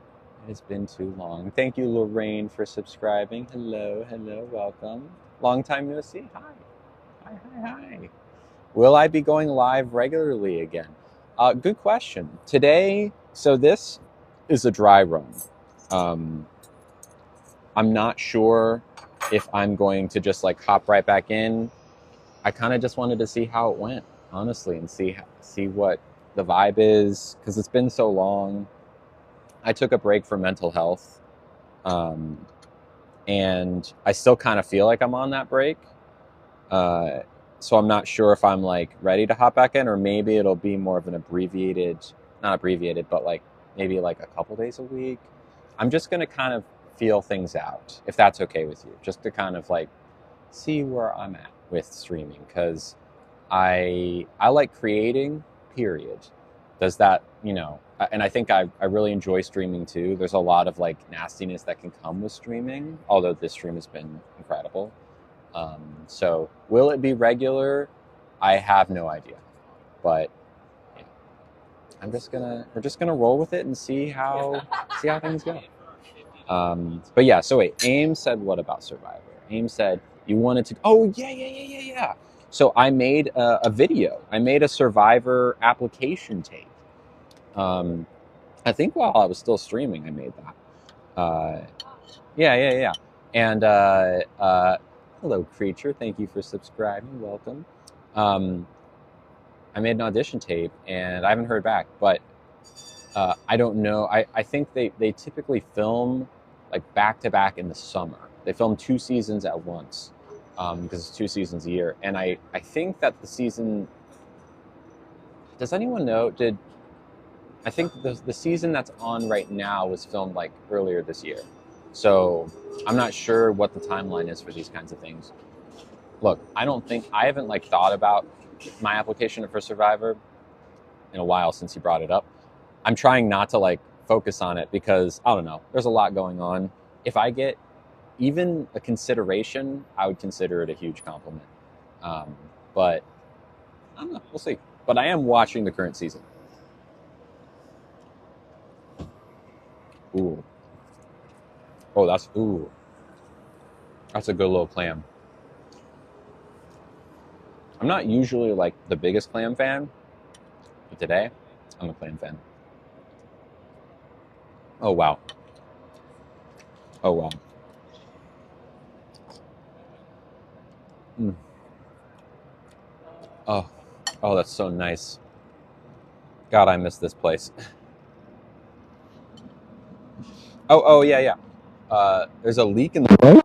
[SPEAKER 1] It has been too long. Thank you, Lorraine, for subscribing. Hello, hello, welcome. Long time no see. Hi. Hi, hi, hi. Will I be going live regularly again? Good question. Today, so this is a dry run. I'm not sure if I'm going to just like hop right back in. I kind of just wanted to see how it went, honestly, and see what the vibe is because it's been so long. I took a break for mental health, and I still kind of feel like I'm on that break. So I'm not sure if I'm like ready to hop back in, or maybe it'll be more of an abbreviated, not abbreviated, but like maybe like a couple days a week. I'm just gonna kind of feel things out, if that's okay with you, just to kind of like see where I'm at with streaming, because I like creating, period. Does that, and I think I really enjoy streaming too. There's a lot of like nastiness that can come with streaming, although this stream has been incredible. So will it be regular? I have no idea, but yeah, we're just gonna roll with it and see how things go. But yeah, so wait, Aim said what about Survivor? Aim said you wanted to. Oh yeah. So I made a video. I made a Survivor application tape. I think while I was still streaming, I made that. Yeah. And hello, creature. Thank you for subscribing. Welcome. I made an audition tape, and I haven't heard back, but I don't know. I think they typically film like back to back in the summer. They film 2 seasons at once because it's 2 seasons a year. And I think that the season. Does anyone know? I think the season that's on right now was filmed like earlier this year. So I'm not sure what the timeline is for these kinds of things. Look, I haven't like thought about my application for Survivor in a while since you brought it up. I'm trying not to like focus on it because I don't know. There's a lot going on. If I get even a consideration, I would consider it a huge compliment. But I don't know. We'll see. But I am watching the current season. Ooh. Oh, that's ooh. That's a good little clam. I'm not usually like the biggest clam fan, but today I'm a clam fan. Oh wow. Oh wow. Mm. Oh, oh, that's so nice. God, I miss this place. Oh yeah, yeah. There's a leak in the boat.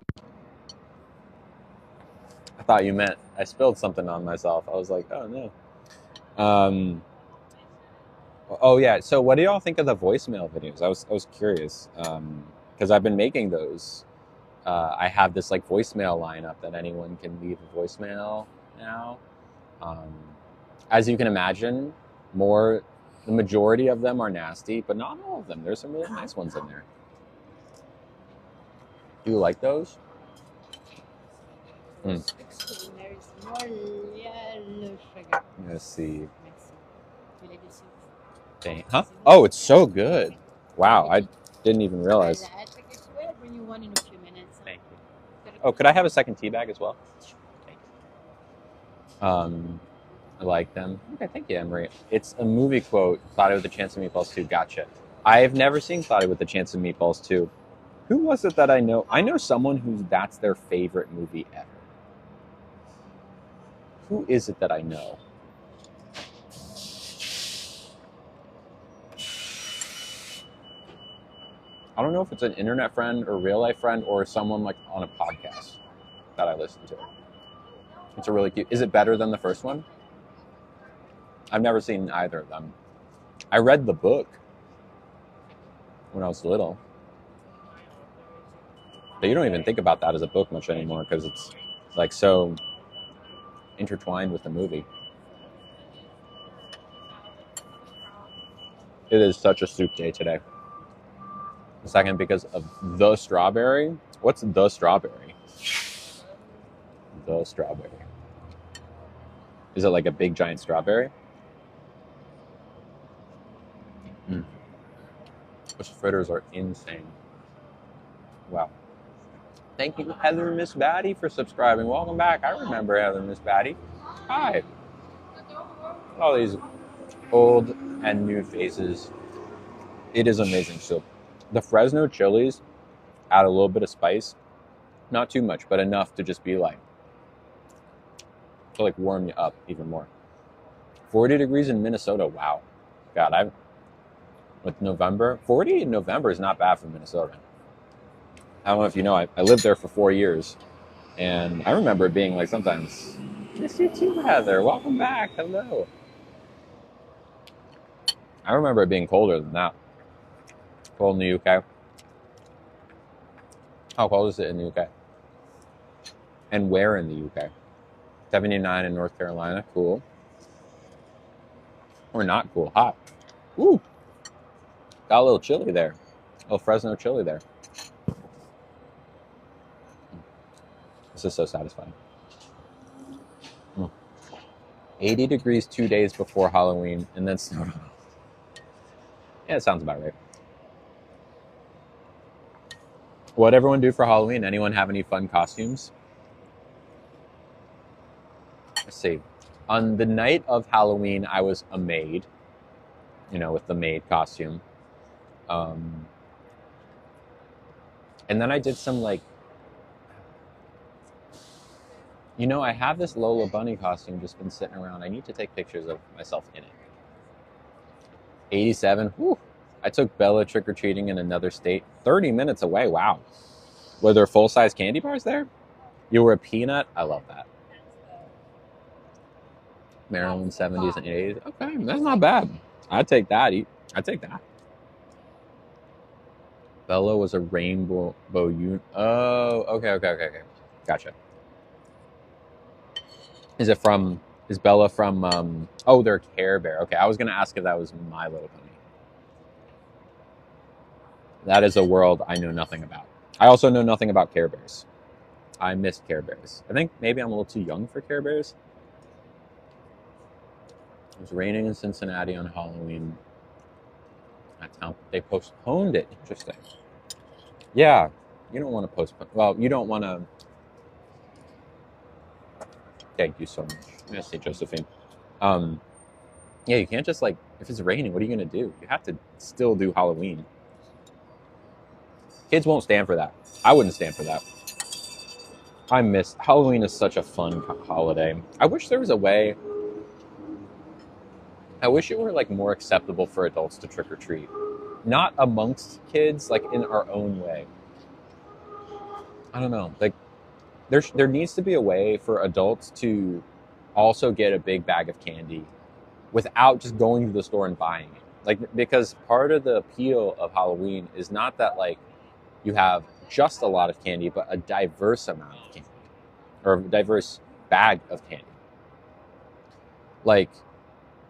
[SPEAKER 1] I thought you meant I spilled something on myself. I was like, oh no. Um, oh yeah. So, what do y'all think of the voicemail videos? I was curious because I've been making those. I have this like voicemail lineup that anyone can leave a voicemail now. Um, as you can imagine, more the majority of them are nasty, but not all of them. There's some really nice ones in there. Do you like those? Mm.
[SPEAKER 2] 16, there is more yellow sugar.
[SPEAKER 1] Let's see.
[SPEAKER 2] Merci. Tu l'as dessus.
[SPEAKER 1] Dang. Huh? Oh, it's so good. Wow, I didn't even
[SPEAKER 2] I'll
[SPEAKER 1] realize.
[SPEAKER 2] bring you one in a few minutes.
[SPEAKER 1] Thank you. Oh, could I have a second tea bag as well? Thank you. I like them. Okay, thank you, Emery. It's a movie quote, Cloudy with a Chance of Meatballs 2. Gotcha. I've never seen Cloudy with a Chance of Meatballs 2. Who was it that I know? I know someone who that's their favorite movie ever. Who is it that I know? I don't know if it's an internet friend or real life friend or someone like on a podcast that I listen to. It's a really cute. Is it better than the first one? I've never seen either of them. I read the book when I was little. But you don't even think about that as a book much anymore because it's like so intertwined with the movie. It is such a soup day today. The second because of the strawberry. What's the strawberry? The strawberry. Is it like a big giant strawberry? Mm. Those fritters are insane. Wow. Thank you, Heather Miss Batty, for subscribing. Welcome back. I remember Heather Miss Batty. Hi. All these old and new faces. It is amazing soup. The Fresno chilies add a little bit of spice. Not too much, but enough to just be like, to like warm you up even more. 40 degrees in Minnesota. Wow. God, with November, 40 in November is not bad for Minnesota. I don't know if you know, I lived there for 4 years. And I remember it being like sometimes, miss you too, Heather. Welcome back. Hello. I remember it being colder than that. Cold in the UK. How cold is it in the UK? And where in the UK? 79 in North Carolina. Cool. Or not cool. Hot. Ooh. Got a little chili there. A little Fresno chili there. This is so satisfying. 80 degrees 2 days before Halloween and then snow. Yeah, it sounds about right. What'd everyone do for Halloween? Anyone have any fun costumes? Let's see. On the night of Halloween, I was a maid, with the maid costume. And then I did some like, I have this Lola Bunny costume just been sitting around. I need to take pictures of myself in it. 87. Whew. I took Bella trick-or-treating in another state. 30 minutes away. Wow. Were there full-size candy bars there? You were a peanut? I love that. Maryland 70s and 80s. Okay, that's not bad. I'd take that. I'd take that. Bella was a rainbow unicorn. Oh, okay. Gotcha. Is Bella from, they're Care Bear. Okay, I was going to ask if that was My Little Pony. That is a world I know nothing about. I also know nothing about Care Bears. I missed Care Bears. I think maybe I'm a little too young for Care Bears. It was raining in Cincinnati on Halloween. That's how they postponed it. Interesting. Yeah, you don't want to postpone. Well, you don't want to. Thank you so much. I'm gonna say Josephine. Yeah, you can't just like if it's raining. What are you gonna do? You have to still do Halloween. Kids won't stand for that. I wouldn't stand for that. I miss Halloween is such a fun holiday. I wish there was a way. I wish it were like more acceptable for adults to trick or treat, not amongst kids, like in our own way. I don't know. Like there needs to be a way for adults to also get a big bag of candy without just going to the store and buying it. Like because part of the appeal of Halloween is not that like you have just a lot of candy, but a diverse amount of candy or a diverse bag of candy. Like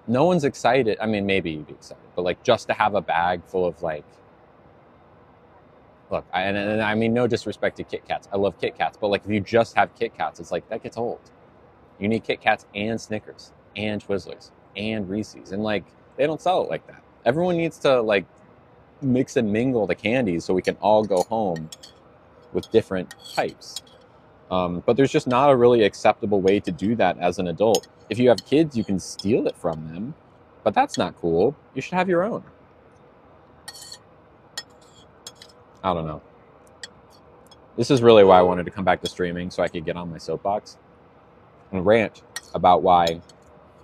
[SPEAKER 1] no one's excited. I mean, maybe you'd be excited, but like just to have a bag full of like, look, and I mean, no disrespect to Kit Kats. I love Kit Kats, but like if you just have Kit Kats, it's like that gets old. You need Kit Kats and Snickers and Twizzlers and Reese's, and like they don't sell it like that. Everyone needs to like mix and mingle the candies so we can all go home with different types. But there's just not a really acceptable way to do that as an adult. If you have kids, you can steal it from them, but that's not cool. You should have your own. I don't know. This is really why I wanted to come back to streaming, so I could get on my soapbox and rant about why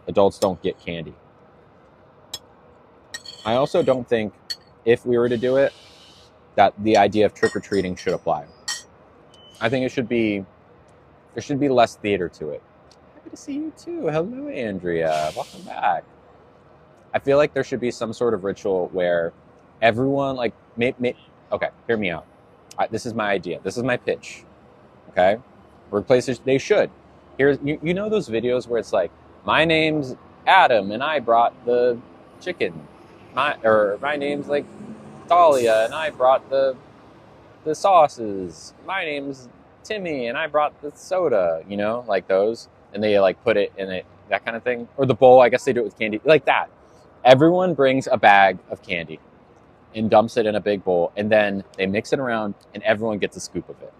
[SPEAKER 1] adults don't get candy. I also don't think, if we were to do it, that the idea of trick-or-treating should apply. I think there should be less theater to it. Happy to see you too. Hello, Andrea. Welcome back. I feel like there should be some sort of ritual where everyone, like, okay, hear me out. This is my idea. This is my pitch. Okay? Workplaces, they should. Here's, you know those videos where it's like, my name's Adam and I brought the chicken. My name's like Dahlia and I brought the sauces. My name's Timmy and I brought the soda, you know, like those. And they like put it in it, that kind of thing. Or the bowl, I guess they do it with candy, like that. Everyone brings a bag of candy and dumps it in a big bowl, and then they mix it around and everyone gets a scoop of it.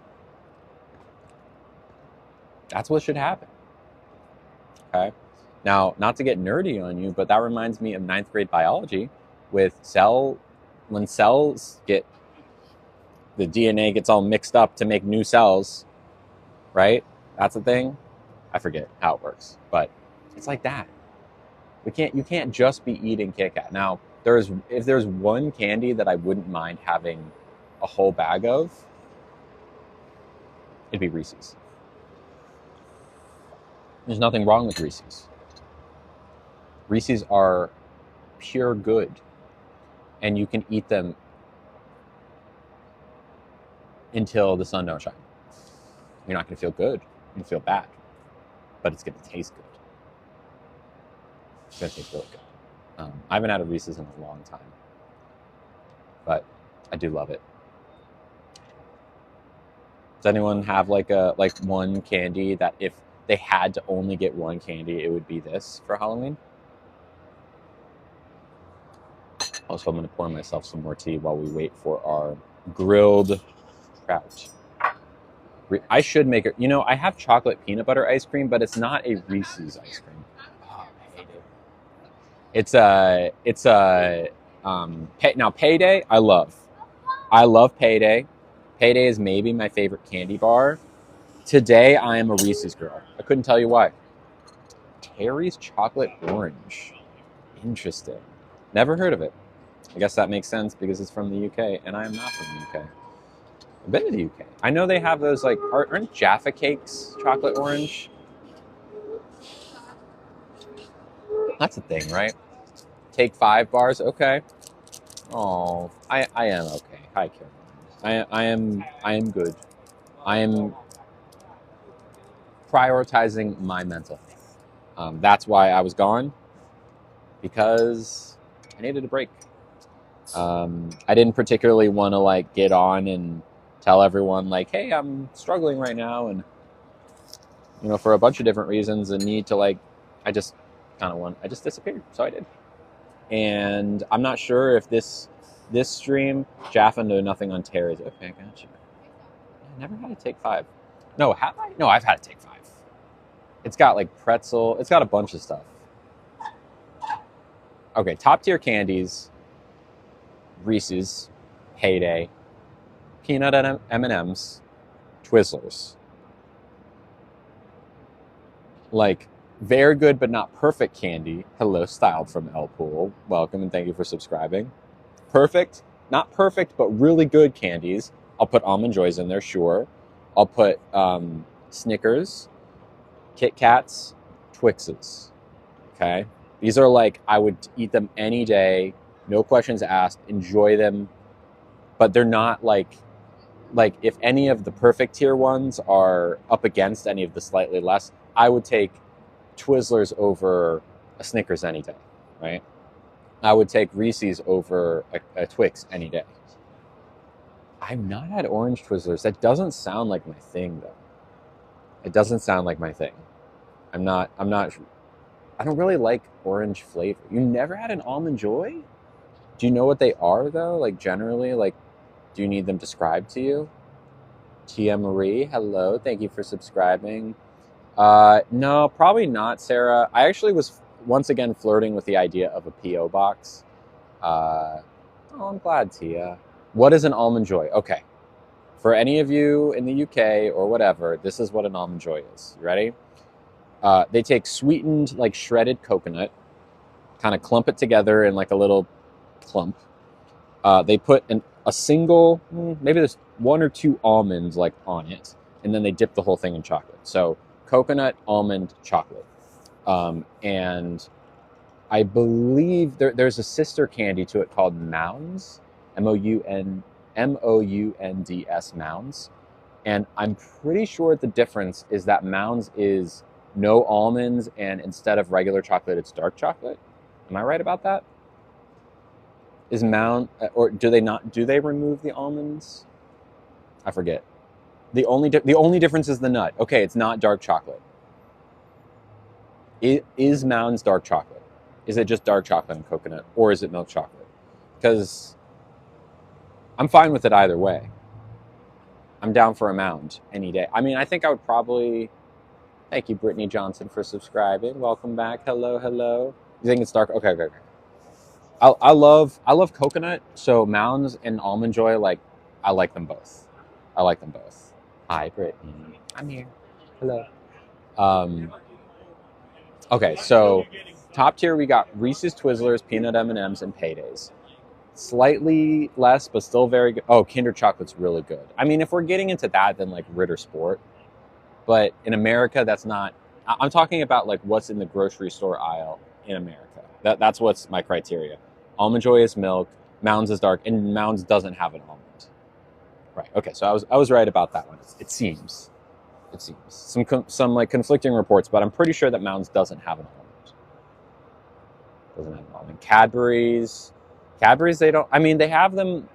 [SPEAKER 1] That's what should happen. Okay? Now, not to get nerdy on you, but that reminds me of 9th grade biology with when cells get, the DNA gets all mixed up to make new cells, right? That's a thing. I forget how it works, but it's like that. You can't just be eating Kit Kat. Now, if there's one candy that I wouldn't mind having a whole bag of, it'd be Reese's. There's nothing wrong with Reese's. Reese's are pure good, and you can eat them until the sun don't shine. You're not going to feel good. You're going to feel bad, but it's going to taste good. It's going to taste really good. I haven't had a Reese's in a long time, but I do love it. Does anyone have like one candy that if they had to only get one candy, it would be this for Halloween? Also, I'm going to pour myself some more tea while we wait for our grilled trout. I should make it. You know, I have chocolate peanut butter ice cream, but it's not a Reese's ice cream. Oh, I hate it. Now Payday, I love. I love Payday. Payday is maybe my favorite candy bar. Today, I am a Reese's girl. I couldn't tell you why. Terry's Chocolate Orange. Interesting. Never heard of it. I guess that makes sense because it's from the UK, and I am not from the UK. I've been to the UK. I know they have those, like, aren't Jaffa Cakes chocolate orange? That's a thing, right? Take 5 bars, okay. Oh, I am okay. Hi, Caroline. I am good. I am prioritizing my mental health. That's why I was gone, because I needed a break. I didn't particularly want to like get on and tell everyone like, hey, I'm struggling right now, and you know, for a bunch of different reasons, and need to like, I just disappeared. So I did. And I'm not sure if this this stream, Jaffa Know Nothing on Terry's. Okay, gotcha. I never had a Take 5. No, have I? No, I've had a Take 5. It's got like pretzel. It's got a bunch of stuff. Okay, top tier candies. Reese's, Heyday, peanut M&Ms, Twizzlers. Like, very good but not perfect candy. Hello, Styled from El Pool. Welcome and thank you for subscribing. Perfect, not perfect, but really good candies. I'll put Almond Joys in there, sure. I'll put Snickers, Kit Kats, Twixes. Okay? These are like, I would eat them any day. No questions asked, enjoy them, but they're not like if any of the perfect tier ones are up against any of the slightly less, I would take Twizzlers over a Snickers any day, right? I would take Reese's over a Twix any day. I've not had orange Twizzlers. That doesn't sound like my thing, though. It doesn't sound like my thing. I'm not, I don't really like orange flavor. You never had an Almond Joy? Do you know what they are, though? Like, generally, like, do you need them described to you? Tia Marie, hello. Thank you for subscribing. No, probably not, Sarah. I actually was, once again, flirting with the idea of a P.O. box. Oh, I'm glad, Tia. What is an Almond Joy? Okay. For any of you in the UK or whatever, this is what an Almond Joy is. You ready? They take sweetened, like, shredded coconut, kind of clump it together in, like, a little clump. They put a single, maybe there's 1 or 2 almonds like on it, and then they dip the whole thing in chocolate. So coconut, almond, chocolate. And I believe there's a sister candy to it called Mounds, Mounds, Mounds. And I'm pretty sure the difference is that Mounds is no almonds, and instead of regular chocolate, it's dark chocolate. Am I right about that? Is Mound, or do they remove the almonds? I forget. The only difference is the nut. Okay, it's not dark chocolate. Is Mounds dark chocolate? Is it just dark chocolate and coconut, or is it milk chocolate? Because I'm fine with it either way. I'm down for a Mound any day. I mean, I think I would probably. Thank you, Brittany Johnson, for subscribing. Welcome back. Hello, hello. You think it's dark? Okay. I love coconut, so Mounds and Almond Joy, like, I like them both. Hi, Brittany. I'm here. Hello. Okay, so top tier we got Reese's, Twizzlers, peanut M&Ms, and Paydays. Slightly less, but still very good. Oh, Kinder Chocolate's really good. I mean, if we're getting into that, then like Ritter Sport. But in America, that's not. I'm talking about like what's in the grocery store aisle in America. That's what's my criteria. Almond Joy is milk, Mounds is dark, and Mounds doesn't have an almond. Right. Okay. So I was right about that one. It seems some like conflicting reports, but I'm pretty sure that Mounds doesn't have an almond. Cadbury's, they don't. I mean, they have them.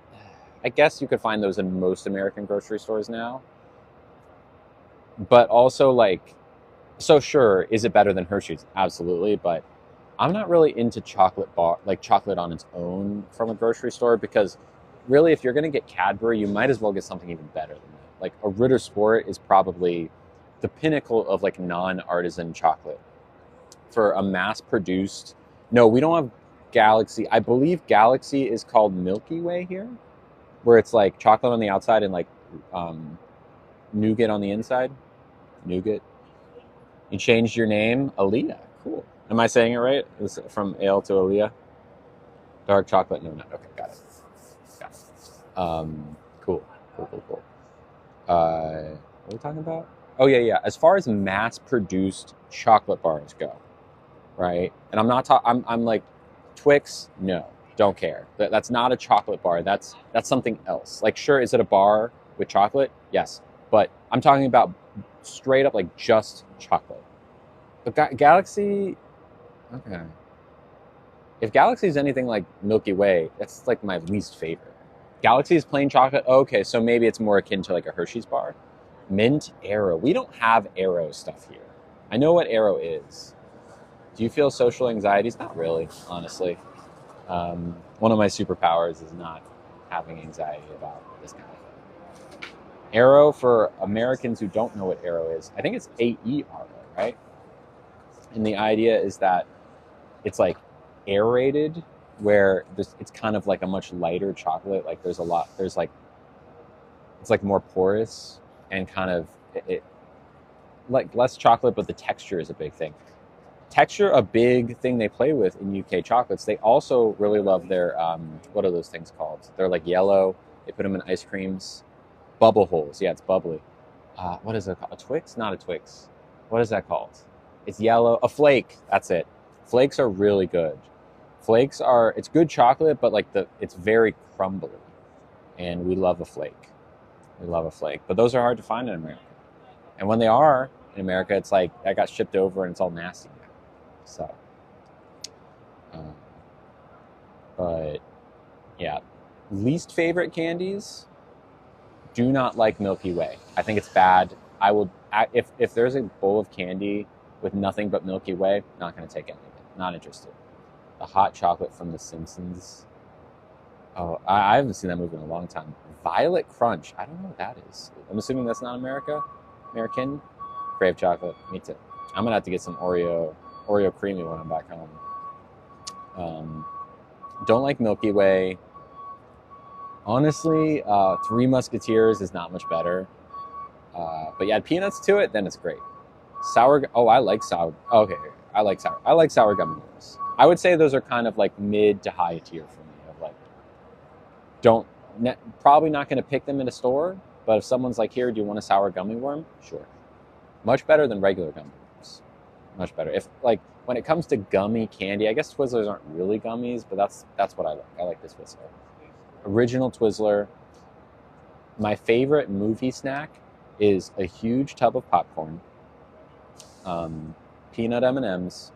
[SPEAKER 1] I guess you could find those in most American grocery stores now. But also, like, so sure, is it better than Hershey's? Absolutely, but I'm not really into chocolate on its own from a grocery store, because really, if you're going to get Cadbury, you might as well get something even better than that. Like a Ritter Sport is probably the pinnacle of like non-artisan chocolate. For a mass-produced, no, we don't have Galaxy. I believe Galaxy is called Milky Way here, where it's like chocolate on the outside and like nougat on the inside. Nougat. You changed your name, Aaliyah. Cool. Am I saying it right? Is it from ale to Aaliyah? Dark chocolate, no nut. Okay, got it. Cool. What are we talking about? Oh yeah. As far as mass-produced chocolate bars go, right? And I'm not talking. I'm like Twix. No, don't care. That's not a chocolate bar. That's something else. Like, sure, is it a bar with chocolate? Yes, but I'm talking about straight up like just chocolate. But Galaxy. Okay. If Galaxy is anything like Milky Way, that's like my least favorite. Galaxy is plain chocolate. Okay, so maybe it's more akin to like a Hershey's bar. Mint Aero. We don't have Aero stuff here. I know what Aero is. Do you feel social anxieties? Not really, honestly. One of my superpowers is not having anxiety about this kind of thing. Aero, for Americans who don't know what Aero is, I think it's AERO, right? And the idea is that it's like aerated, where it's kind of like a much lighter chocolate. Like there's like, it's like more porous and kind of it like less chocolate, but the texture is a big thing. Texture, a big thing they play with in UK chocolates. They also really love their what are those things called? They're like yellow. They put them in ice creams. Bubble holes. Yeah, it's bubbly. What is it called? A Twix? Not a Twix. What is that called? It's yellow. A flake. That's it. Flakes are really good. Flakes are, it's good chocolate, but like it's very crumbly, and we love a flake. We love a flake, but those are hard to find in America. And when they are in America, it's like that got shipped over and it's all nasty now. So, but yeah, least favorite candies. Do not like Milky Way. I think it's bad. I will, if there's a bowl of candy with nothing but Milky Way, not going to take any of it. Not interested. The hot chocolate from The Simpsons. Oh, I haven't seen that movie in a long time. Violet Crunch. I don't know what that is. I'm assuming that's not American. Crave chocolate. Me too. I'm gonna have to get some Oreo creamy when I'm back home. Don't like Milky Way. Honestly, Three Musketeers is not much better. But you add peanuts to it, then it's great. Sour. Oh, I like sour. Okay, I like sour gummy worms. I would say those are kind of like mid to high tier for me. Of like, probably not going to pick them in a store, but if someone's like, "Here, do you want a sour gummy worm?" Sure. Much better than regular gummy worms. Much better. If like when it comes to gummy candy, I guess Twizzlers aren't really gummies, but that's what I like. I like the Twizzler. Original Twizzler. My favorite movie snack is a huge tub of popcorn, peanut M&Ms,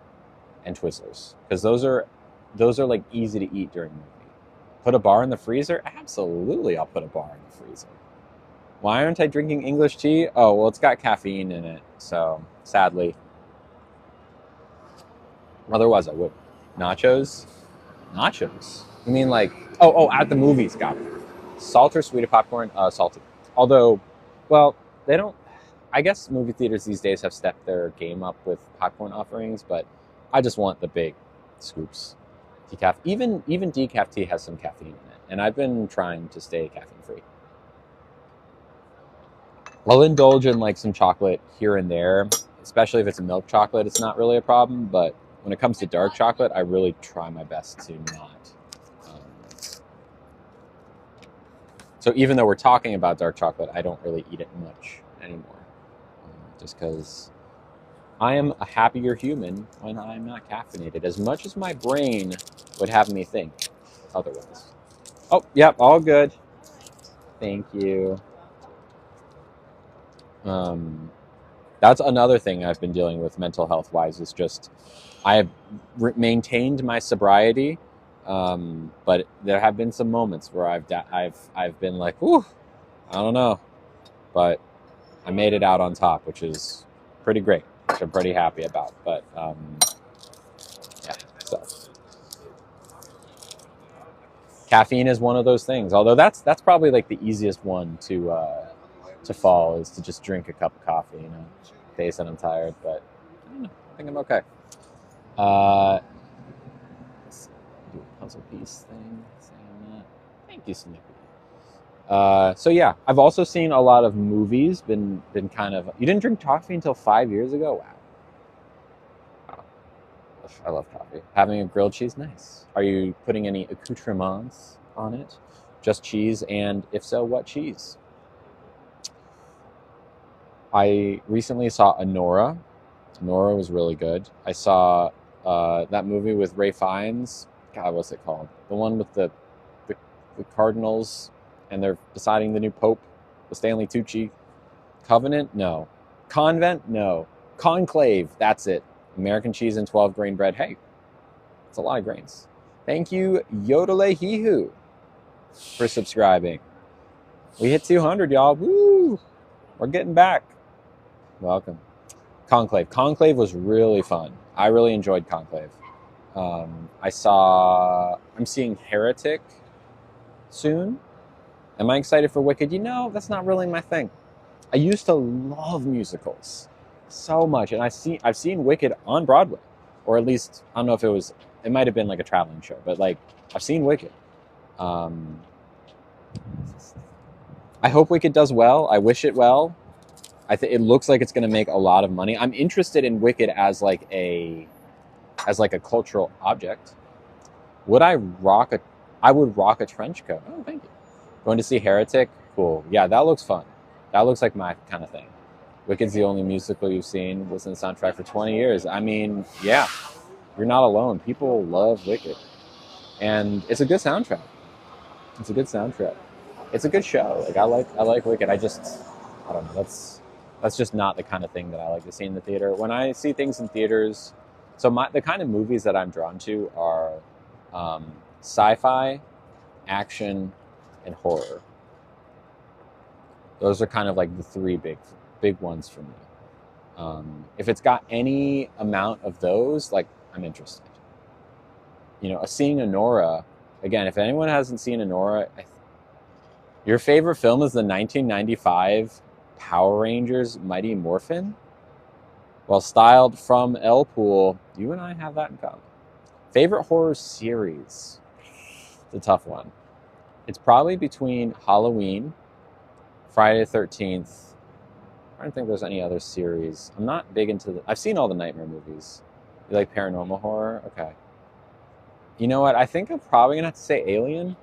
[SPEAKER 1] and Twizzlers, because those are like easy to eat during the movie. Put a bar in the freezer? Absolutely, I'll put a bar in the freezer. Why aren't I drinking English tea? Oh, well, it's got caffeine in it, so sadly. Otherwise, I would. Nachos? You mean like, at the movies, got it. Salt or sweet popcorn? Salty. Although, well, they don't, I guess movie theaters these days have stepped their game up with popcorn offerings, but I just want the big scoops. Decaf. Even decaf tea has some caffeine in it, and I've been trying to stay caffeine free. I'll indulge in like some chocolate here and there, especially if it's a milk chocolate. It's not really a problem, but when it comes to dark chocolate, I really try my best to not. So even though we're talking about dark chocolate, I don't really eat it much anymore, just because I am a happier human when I'm not caffeinated, as much as my brain would have me think otherwise. Oh, yep, all good. Thank you. That's another thing I've been dealing with mental health wise, is just I have maintained my sobriety, but there have been some moments where I've been like, whew, I don't know, but I made it out on top, which is pretty great, which I'm pretty happy about. But yeah, so caffeine is one of those things. Although that's probably like the easiest one to fall, is to just drink a cup of coffee, days that I'm tired. But I don't know, I think I'm okay. Let's do a puzzle piece thing, saying that. Thank you, Snippy. So yeah, I've also seen a lot of movies. Been kind of. You didn't drink coffee until 5 years ago? Wow. I love coffee. Having a grilled cheese, nice. Are you putting any accoutrements on it? Just cheese, and if so, what cheese? I recently saw Anora. Anora was really good. I saw that movie with Ralph Fiennes. God, what's it called? The one with the cardinals, and they're deciding the new pope. With Stanley Tucci. Covenant? No. Convent? No. Conclave. That's it. American cheese and 12 grain bread. Hey, it's a lot of grains. Thank you, Yodelehihu, for subscribing. We hit 200, y'all. Woo! We're getting back. Welcome. Conclave. Conclave was really fun. I really enjoyed Conclave. I'm seeing Heretic soon. Am I excited for Wicked? That's not really my thing. I used to love musicals so much, and I've seen Wicked on Broadway, or at least I don't know if it might have been like a traveling show, but like I've seen Wicked. Um, I hope Wicked does well. I wish it well. I think it looks like it's going to make a lot of money. I'm interested in Wicked as like a cultural object. Would I rock a? I would rock a trench coat. Oh, thank you. Going to see Heretic? Cool. Yeah, that looks fun. That looks like my kind of thing. Wicked's the only musical you've seen. Was in the soundtrack for 20 years. I mean, yeah, you're not alone. People love Wicked, and it's a good soundtrack. It's a good soundtrack. It's a good show. Like I like Wicked. I don't know. That's just not the kind of thing that I like to see in the theater. When I see things in theaters, so the kind of movies that I'm drawn to are sci-fi, action, and horror. Those are kind of like the three big ones for me. If it's got any amount of those, like I'm interested. Seeing Anora, again, if anyone hasn't seen Anora, your favorite film is the 1995 Power Rangers Mighty Morphin? Well, styled from El Pool, you and I have that in common. Favorite horror series? It's a tough one. It's probably between Halloween, Friday the 13th. I don't think there's any other series. I'm not big into I've seen all the Nightmare movies. You like paranormal horror? Okay. You know what? I think I'm probably going to have to say Alien.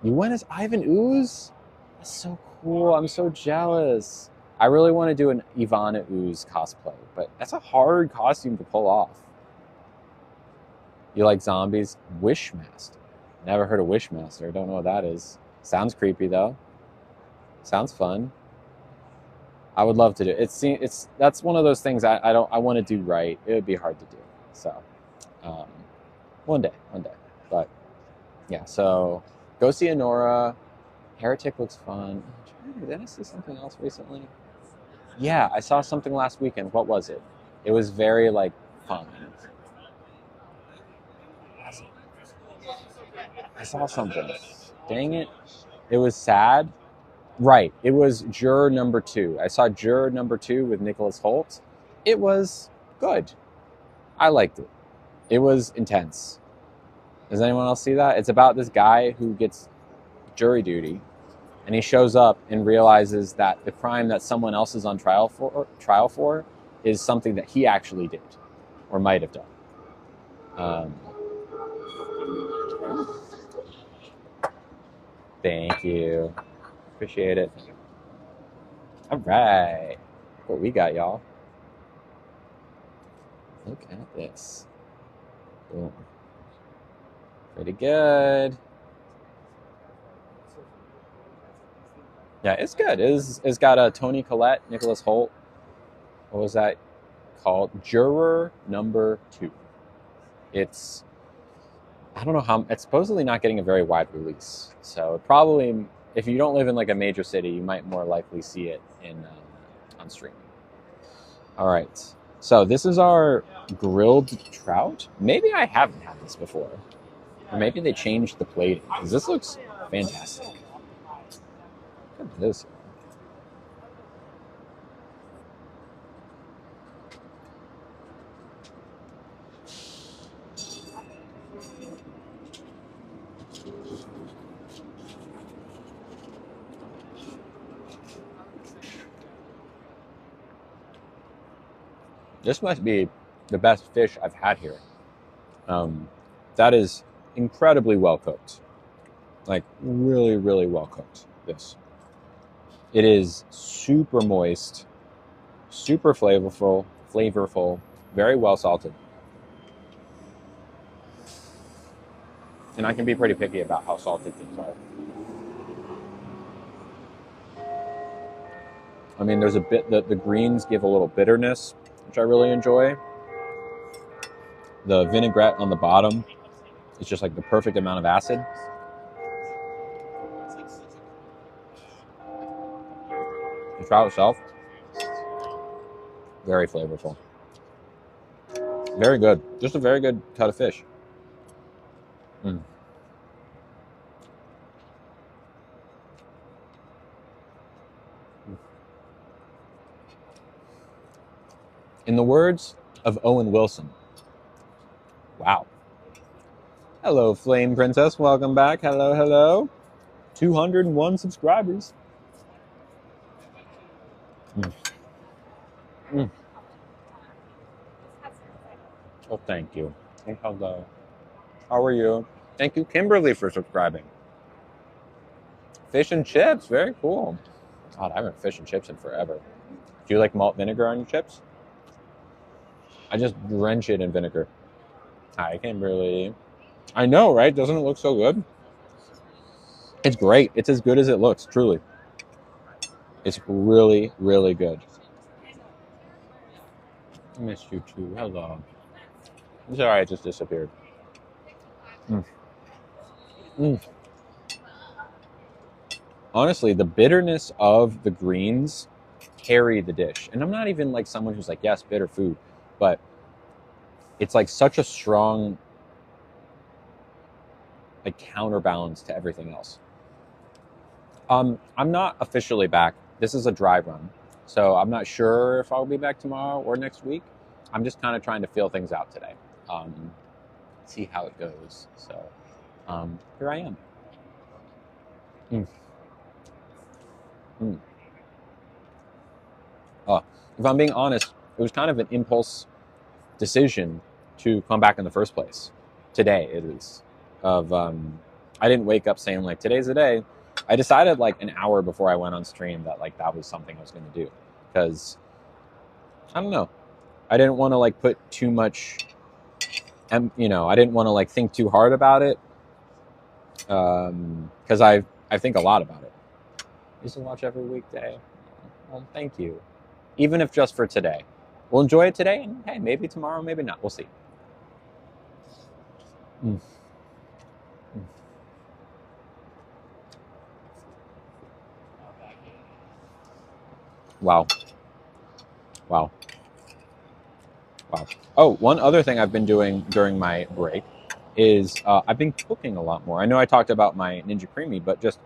[SPEAKER 1] You went as Ivan Ooze? That's so cool. I'm so jealous. I really want to do an Ivana Ooze cosplay, but that's a hard costume to pull off. You like zombies? Wishmaster. Never heard of Wishmaster. Don't know what that is. Sounds creepy though. Sounds fun. I would love to do it. That's one of those things I want to do right. It would be hard to do. So, one day. But yeah, so go see Anora. Heretic looks fun. Did I see something else recently? Yeah, I saw something last weekend. What was it? It was very like fun. I saw something. Dang it. It was sad. Right. It was Juror number 2. I saw Juror number 2 with Nicholas Hoult. It was good. I liked it. It was intense. Does anyone else see that? It's about this guy who gets jury duty, and he shows up and realizes that the crime that someone else is on trial for is something that he actually did or might have done. Thank you. Appreciate it. All right. What we got, y'all? Look at this. Boom. Pretty good. Yeah, it's good. It's got a Toni Collette, Nicholas Hoult. What was that called? Juror number 2. I don't know how. It's supposedly not getting a very wide release. So probably, if you don't live in like a major city, you might more likely see it on streaming. All right. So this is our grilled trout. Maybe I haven't had this before, or maybe they changed the plating because this looks fantastic. Look at this. This must be the best fish I've had here. That is incredibly well cooked. Like really, really well cooked. This. It is super moist, super flavorful, very well salted. And I can be pretty picky about how salted things are. I mean, there's a bit that the greens give a little bitterness, which I really enjoy. The vinaigrette on the bottom is just like the perfect amount of acid. The trout itself, very flavorful. Very good. Just a very good cut of fish. Mm. In the words of Owen Wilson, wow. Hello, Flame Princess. Welcome back. Hello, hello. 201 subscribers. Mm. Mm. Oh, thank you. Oh, hello. How are you? Thank you, Kimberly, for subscribing. Fish and chips. Very cool. God, I haven't fish and chips in forever. Do you like malt vinegar on your chips? I just drench it in vinegar. Hi, Kimberly. I know, right? Doesn't it look so good? It's great. It's as good as it looks, truly. It's really, really good. I missed you too. Hello. I'm sorry, I just disappeared. Mm. Mm. Honestly, the bitterness of the greens carry the dish. And I'm not even like someone who's like, yes, bitter food, but it's like such a strong like counterbalance to everything else. I'm not officially back. This is a dry run. So I'm not sure if I'll be back tomorrow or next week. I'm just kind of trying to feel things out today. See how it goes. So here I am. Mm. Mm. If I'm being honest, it was kind of an impulse decision to come back in the first place. Today, it is. I didn't wake up saying like today's the day. I decided like an hour before I went on stream that like that was something I was going to do because I don't know. I didn't want to like put too much, I didn't want to like think too hard about it because I think a lot about it. I used to watch every weekday. Well, thank you. Even if just for today. We'll enjoy it today, and hey, maybe tomorrow, maybe not. We'll see. Mm. Mm. Wow. Wow. Wow. Oh, one other thing I've been doing during my break is I've been cooking a lot more. I know I talked about my Ninja Creamy, but just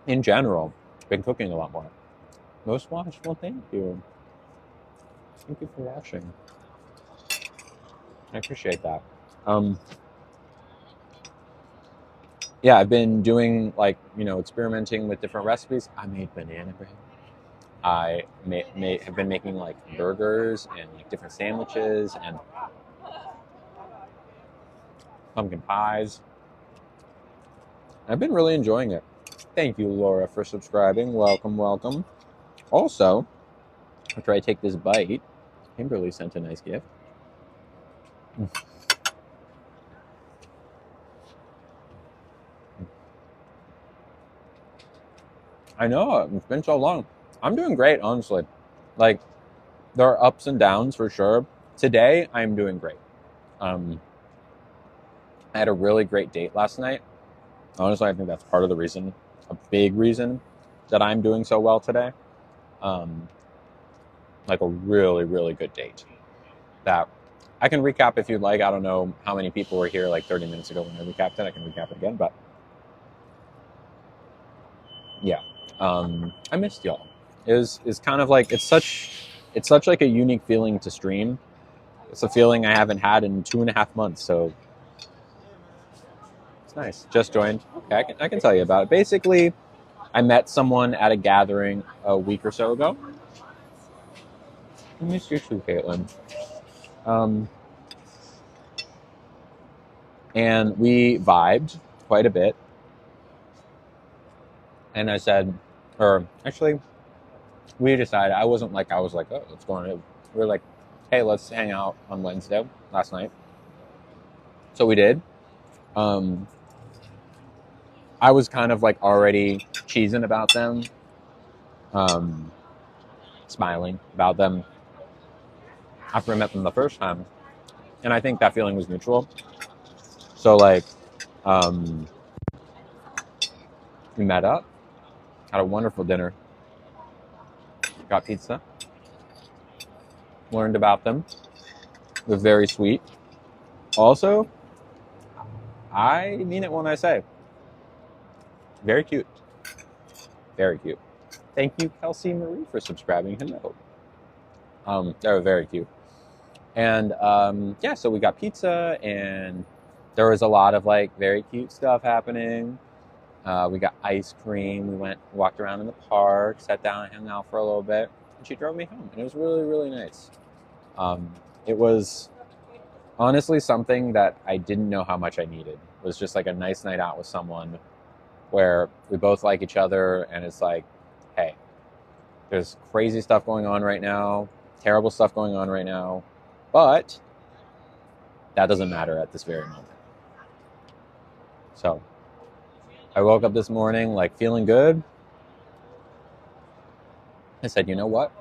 [SPEAKER 1] in general, I've been cooking a lot more. Most watched? Well, thank you. Thank you for watching. I appreciate that. Yeah, I've been doing like, experimenting with different recipes. I made banana bread. I have been making like burgers and like different sandwiches and pumpkin pies. I've been really enjoying it. Thank you, Laura, for subscribing. Welcome, welcome. Also, after I take this bite, Kimberly sent a nice gift. I know, it's been so long. I'm doing great, honestly. Like, there are ups and downs for sure. Today, I'm doing great. I had a really great date last night. Honestly, I think that's part of the reason, a big reason that I'm doing so well today. Like a really, really good date that I can recap if you'd like. I don't know how many people were here like 30 minutes ago when I recapped it. I can recap it again, but yeah, I missed y'all. It's kind of like it's such like a unique feeling to stream. It's a feeling I haven't had in 2.5 months, so it's nice. Just joined. Okay, I can tell you about it. Basically, I met someone at a gathering a week or so ago. I miss you too, Caitlin. And we vibed quite a bit. And I said, or actually, we decided, I was like, oh, let's go on. We were like, hey, let's hang out on Wednesday last night. So we did. I was kind of like already cheesing about them, smiling about them after I met them the first time. And I think that feeling was mutual. So like, we met up, had a wonderful dinner, got pizza. Learned about them. They're very sweet. Also, I mean it when I say, very cute. Very cute. Thank you, Kelsey Marie, for subscribing. Hello. They were very cute. And yeah, so we got pizza, and there was a lot of like very cute stuff happening. We got ice cream. We walked around in the park, sat down, and hung out for a little bit, and she drove me home, and it was really, really nice. It was honestly something that I didn't know how much I needed. It was just like a nice night out with someone where we both like each other, and it's like, hey, there's crazy stuff going on right now, terrible stuff going on right now, but that doesn't matter at this very moment. So I woke up this morning like feeling good. I said, you know what?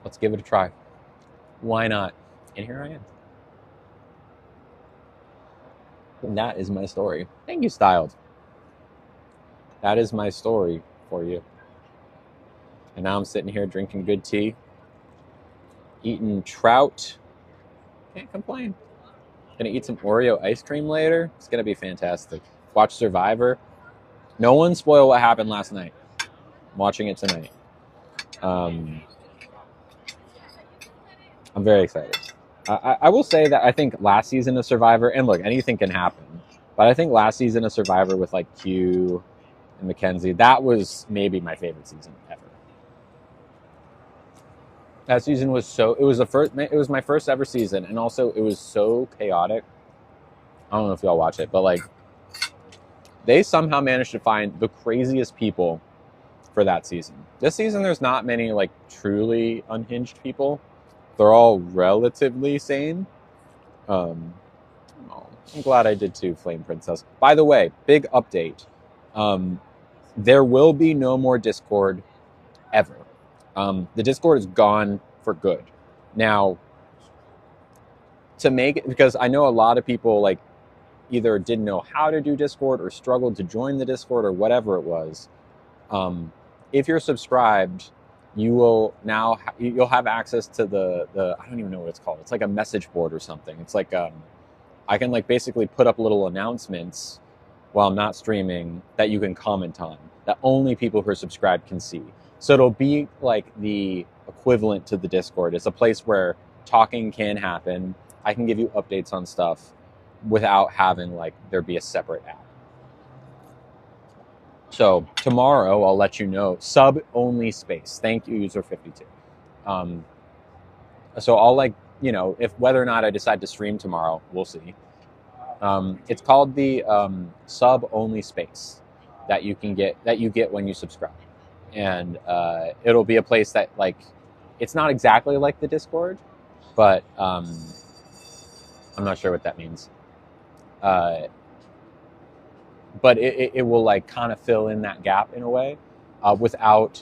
[SPEAKER 1] Let's give it a try. Why not? And here I am. And that is my story. Thank you, Styled. That is my story for you. And now I'm sitting here drinking good tea, eating trout. Can't complain. Gonna eat some Oreo ice cream later. It's gonna be fantastic. Watch Survivor. No one spoil what happened last night. I'm watching it tonight. I'm very excited. I will say that I think last season of Survivor, and look, anything can happen, but I think last season of Survivor with like Q and Mackenzie, that was maybe my favorite season ever. That season was it was my first ever season, and also it was so chaotic. I don't know if y'all watch it, but like they somehow managed to find the craziest people for that season. This season there's not many like truly unhinged people. They're all relatively sane. I'm glad I did too, Flame Princess. By the way, big update. There will be no more Discord ever. The Discord is gone for good. Now, to make it, because I know a lot of people like either didn't know how to do Discord or struggled to join the Discord or whatever it was. If you're subscribed, you will now you'll have access to the I don't even know what it's called. It's like a message board or something. It's like I can like basically put up little announcements while I'm not streaming that you can comment on, that only people who are subscribed can see. So it'll be like the equivalent to the Discord. It's a place where talking can happen. I can give you updates on stuff without having like there be a separate app. So tomorrow I'll let you know, sub only space. Thank you, user 52. So I'll like, you know, if whether or not I decide to stream tomorrow, we'll see. It's called the sub only space that you get when you subscribe. And it'll be a place that like, it's not exactly like the Discord, but I'm not sure what that means. But it will like kind of fill in that gap in a way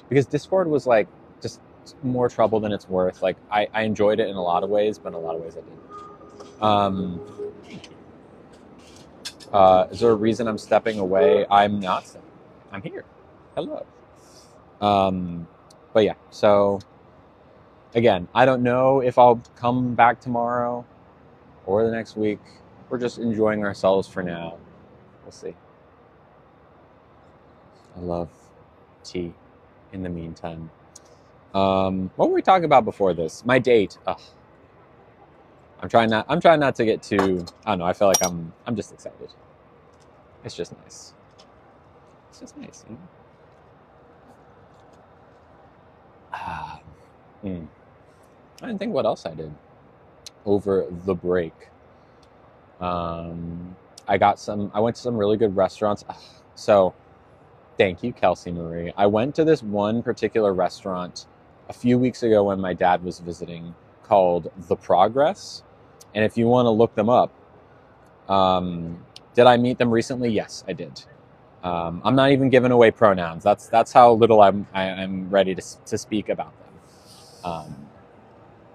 [SPEAKER 1] because Discord was like just more trouble than it's worth. Like I enjoyed it in a lot of ways, but in a lot of ways I didn't. Is there a reason I'm stepping away? I'm not stepping. I'm here. Hello. But yeah, so again, I don't know if I'll come back tomorrow or the next week. We're just enjoying ourselves for now. We'll see. I love tea in the meantime. What were we talking about before this? My date. Ugh. I'm trying not to get too, I don't know, I feel like I'm just excited. It's just nice. It's just nice, you know? I didn't think what else I did over the break. I went to some really good restaurants. So thank you, Kelsey Marie. I went to this one particular restaurant a few weeks ago when my dad was visiting called The Progress. And if you want to look them up, did I meet them recently? Yes, I did. I'm not even giving away pronouns. That's how little I'm ready to speak about them.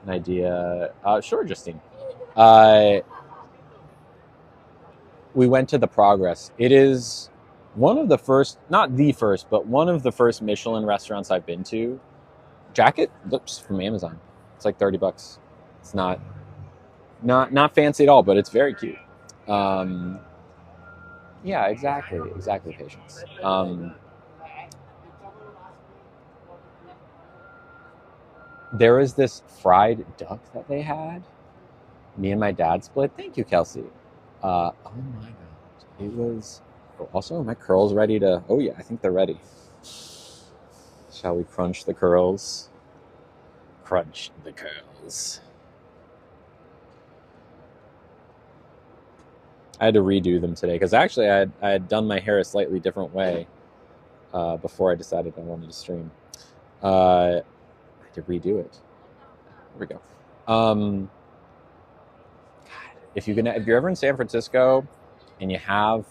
[SPEAKER 1] An idea. Sure, Justine. We went to The Progress. It is one of the first, not the first, but one of the first Michelin restaurants I've been to. jacket, looks from Amazon. It's like $30. It's not fancy at all, but it's very cute. Yeah, exactly, Patience. There was this fried duck that they had. Me and my dad split. Thank you, Kelsey. Oh my god, it was. Oh, also, are my curls ready to? Oh yeah, I think they're ready. Shall we crunch the curls? Crunch the curls. I had to redo them today because actually I had done my hair a slightly different way before I decided I wanted to stream. I had to redo it. There we go. God, if you're ever in San Francisco and you have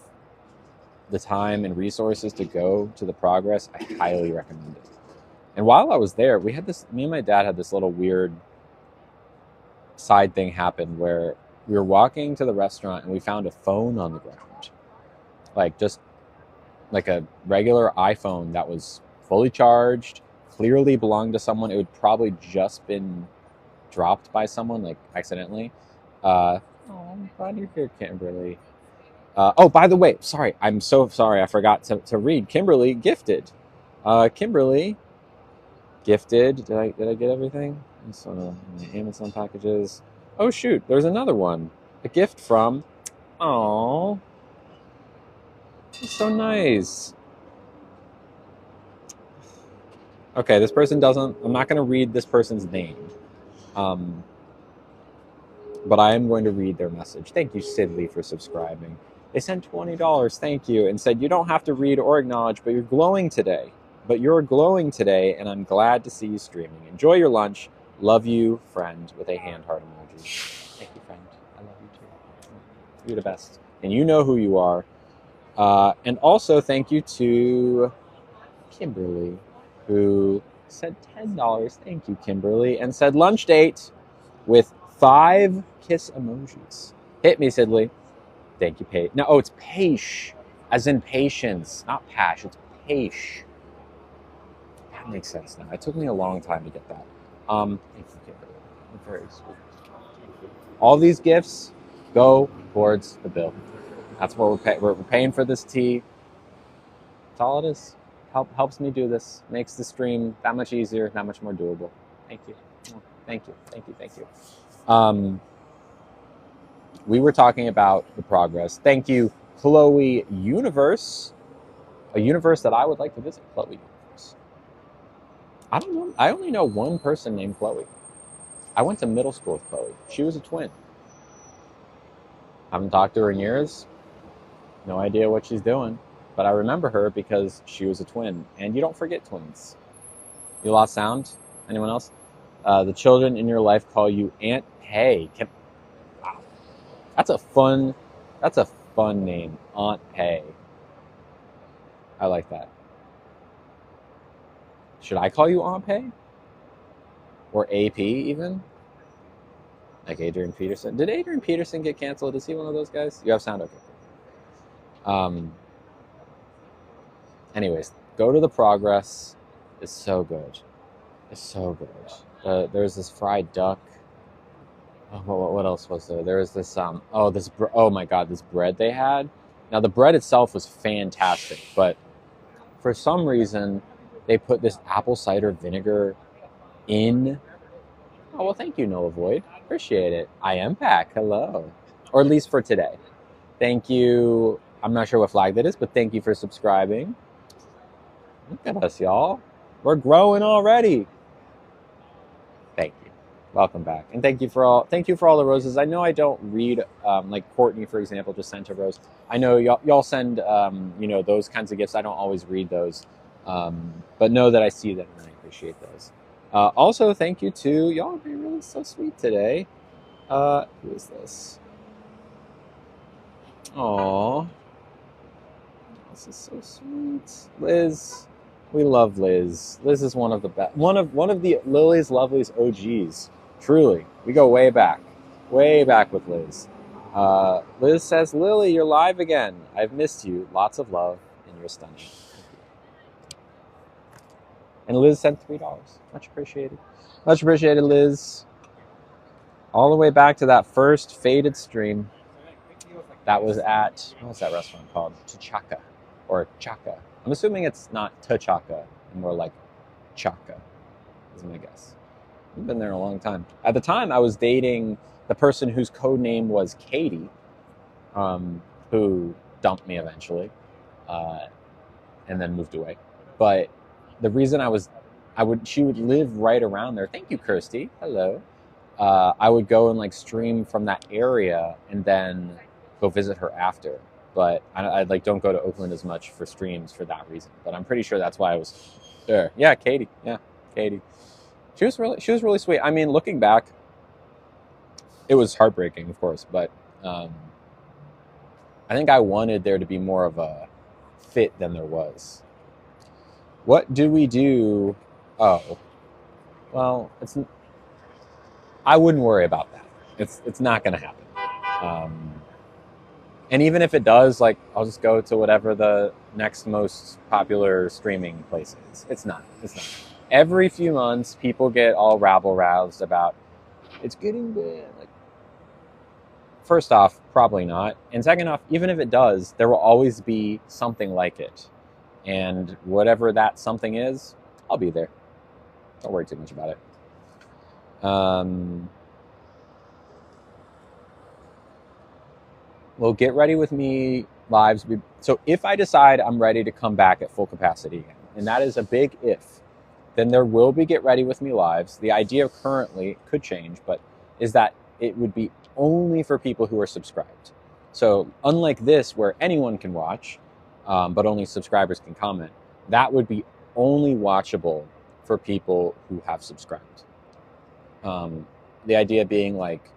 [SPEAKER 1] the time and resources to go to the Progress, I highly recommend it. And while I was there, me and my dad had this little weird side thing happen where we were walking to the restaurant and we found a phone on the ground. Just like a regular iPhone that was fully charged, clearly belonged to someone. It would probably just been dropped by someone, like accidentally. Oh, I'm glad you're here, Kimberly. Oh, by the way, sorry. I'm so sorry. I forgot to read. Kimberly gifted. Kimberly gifted. Did I get everything? Amazon packages. Oh shoot, there's another one. A gift from. Oh, it's so nice. Okay, this person doesn't. I'm not going to read this person's name. But I am going to read their message. Thank you, Sidley, for subscribing. They sent $20. Thank you, and said you don't have to read or acknowledge, but you're glowing today. And I'm glad to see you streaming. Enjoy your lunch. Love you, friend, with a hand heart emoji. Thank you, friend. I love you too. You're the best. And you know who you are. And also thank you to Kimberly, who said $10. Thank you, Kimberly. And said lunch date with 5 kiss emojis. Hit me, Sidley. Thank you, Paige. No, it's Paish, as in patience, not Pash. It's Paish. That makes sense now. It took me a long time to get that. Thank you, Kimberly. You're very sweet. All these gifts go towards the bill. That's what we're paying for this tea. That's all it is. Helps me do this. Makes the stream that much easier, that much more doable. Thank you. Thank you. We were talking about the Progress. Thank you, Chloe Universe. A universe that I would like to visit. Chloe Universe. I don't know. I only know one person named Chloe. I went to middle school with Chloe. She was a twin. Haven't talked to her in years. No idea what she's doing. But I remember her because she was a twin. And you don't forget twins. You lost sound? Anyone else? The children in your life call you Aunt Pay. Wow. That's a fun name. Aunt Pay. I like that. Should I call you Aunt Pay? Or AP even? Like Adrian Peterson. Did Adrian Peterson get canceled? Is he one of those guys? You have sound? Okay. Anyways, go to the Progress. It's so good. There's this fried duck. Oh, what else was there? There was this, oh my god, this bread they had. Now, the bread itself was fantastic, but for some reason, they put this apple cider vinegar in. Oh, well, thank you, Noah Void. Appreciate it. I am back. Hello. Or at least for today. Thank you. I'm not sure what flag that is, but thank you for subscribing. Look at us, y'all. We're growing already. Thank you. Welcome back. And thank you for all the roses. I know I don't read, like Courtney, for example, just sent a rose. I know y'all send, those kinds of gifts. I don't always read those. But know that I see them and I appreciate those. Also, thank you to y'all are being really so sweet today. Who is this? Aww. This is so sweet. Liz. We love Liz. Liz is one of the best. One of the Lily's Lovely's OGs. Truly. We go way back. Way back with Liz. Liz says, Lily, you're live again. I've missed you. Lots of love and you're stunning. And Liz sent $3. Much appreciated. Much appreciated, Liz. All the way back to that first Faded stream. That was at, what was that restaurant called? Chaka or Chaka. I'm assuming it's not Tachaka, more like Chaka, is my guess. I've been there a long time. At the time, I was dating the person whose code name was Katie, who dumped me eventually, and then moved away. But the reason she would live right around there. Thank you, Kirsty. Hello. I would go and like stream from that area and then go visit her after. But I like don't go to Oakland as much for streams for that reason. But I'm pretty sure that's why I was there. Yeah, Katie. Yeah, Katie. She was really sweet. I mean, looking back, it was heartbreaking, of course, but I think I wanted there to be more of a fit than there was. What do we do? Oh, well, I wouldn't worry about that. It's not going to happen. And even if it does, like, I'll just go to whatever the next most popular streaming place is. It's not. Every few months, people get all rabble-roused about, it's getting bad. Like, first off, probably not. And second off, even if it does, there will always be something like it. And whatever that something is, I'll be there. Don't worry too much about it. Well, Get Ready With Me lives. So if I decide I'm ready to come back at full capacity again, and that is a big if, then there will be Get Ready With Me lives. The idea currently could change, but is that it would be only for people who are subscribed. So unlike this, where anyone can watch, but only subscribers can comment, that would be only watchable for people who have subscribed. The idea being like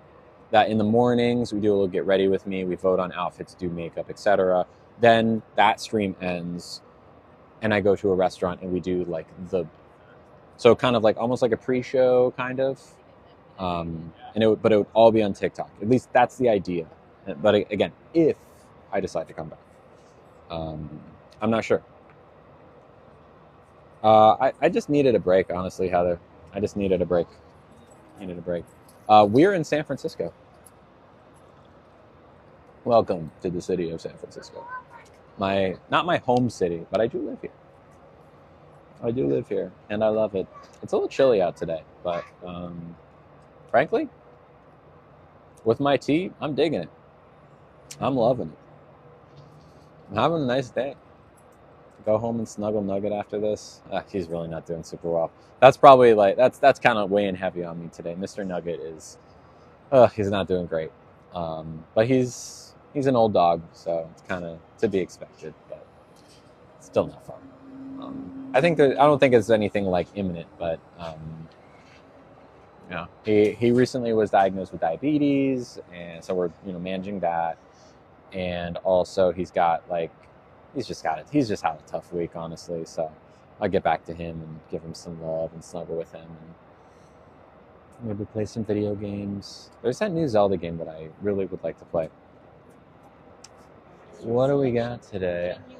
[SPEAKER 1] that in the mornings, we do a little Get Ready With Me, we vote on outfits, do makeup, etc. Then that stream ends, and I go to a restaurant and we do like so kind of like almost like a pre-show kind of, but it would all be on TikTok. At least that's the idea. But again, if I decide to come back, I'm not sure. I just needed a break, honestly, Heather. I just needed a break. We're in San Francisco. Welcome to the city of San Francisco. Not my home city, but I do live here. And I love it. It's a little chilly out today, but frankly, with my tea, I'm digging it. I'm loving it. I'm having a nice day. Go home and snuggle Nugget after this. He's really not doing super well. That's probably like that's kind of weighing heavy on me today. Mr. Nugget is, he's not doing great. But he's an old dog, so it's kind of to be expected, but still not far. I don't think it's anything like imminent, but he recently was diagnosed with diabetes, and so we're managing that, and also he's just had a tough week, honestly. So I'll get back to him and give him some love and snuggle with him and maybe play some video games. There's that new Zelda game that I really would like to play. What do we got today?
[SPEAKER 2] New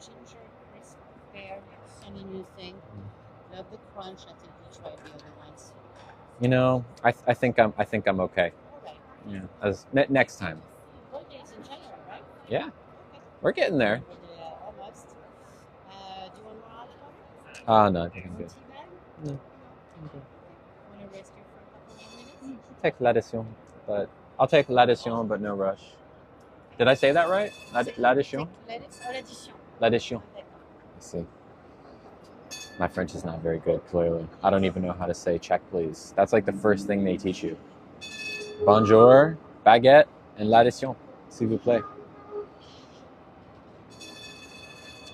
[SPEAKER 2] ginger crisp pear, any new thing. Love the crunch. I think we tried the other ones.
[SPEAKER 1] I think I'm okay.
[SPEAKER 2] All right.
[SPEAKER 1] Yeah. As next time.
[SPEAKER 2] Birthday's in January, right?
[SPEAKER 1] Yeah.
[SPEAKER 2] Okay.
[SPEAKER 1] We're getting there.
[SPEAKER 2] Almost. Do you want more hot water?
[SPEAKER 1] No, I think I'm good.
[SPEAKER 2] Tea bag?
[SPEAKER 1] No.
[SPEAKER 2] Want to rest here for a couple more minutes?
[SPEAKER 1] Take l'addition, but I'll take l'addition, but no rush. Did I say that right? L'addition?
[SPEAKER 2] L'addition.
[SPEAKER 1] L'addition. Let's see. My French is not very good, clearly. I don't even know how to say check, please. That's like the first thing they teach you. Bonjour, baguette, and l'addition, s'il vous plaît.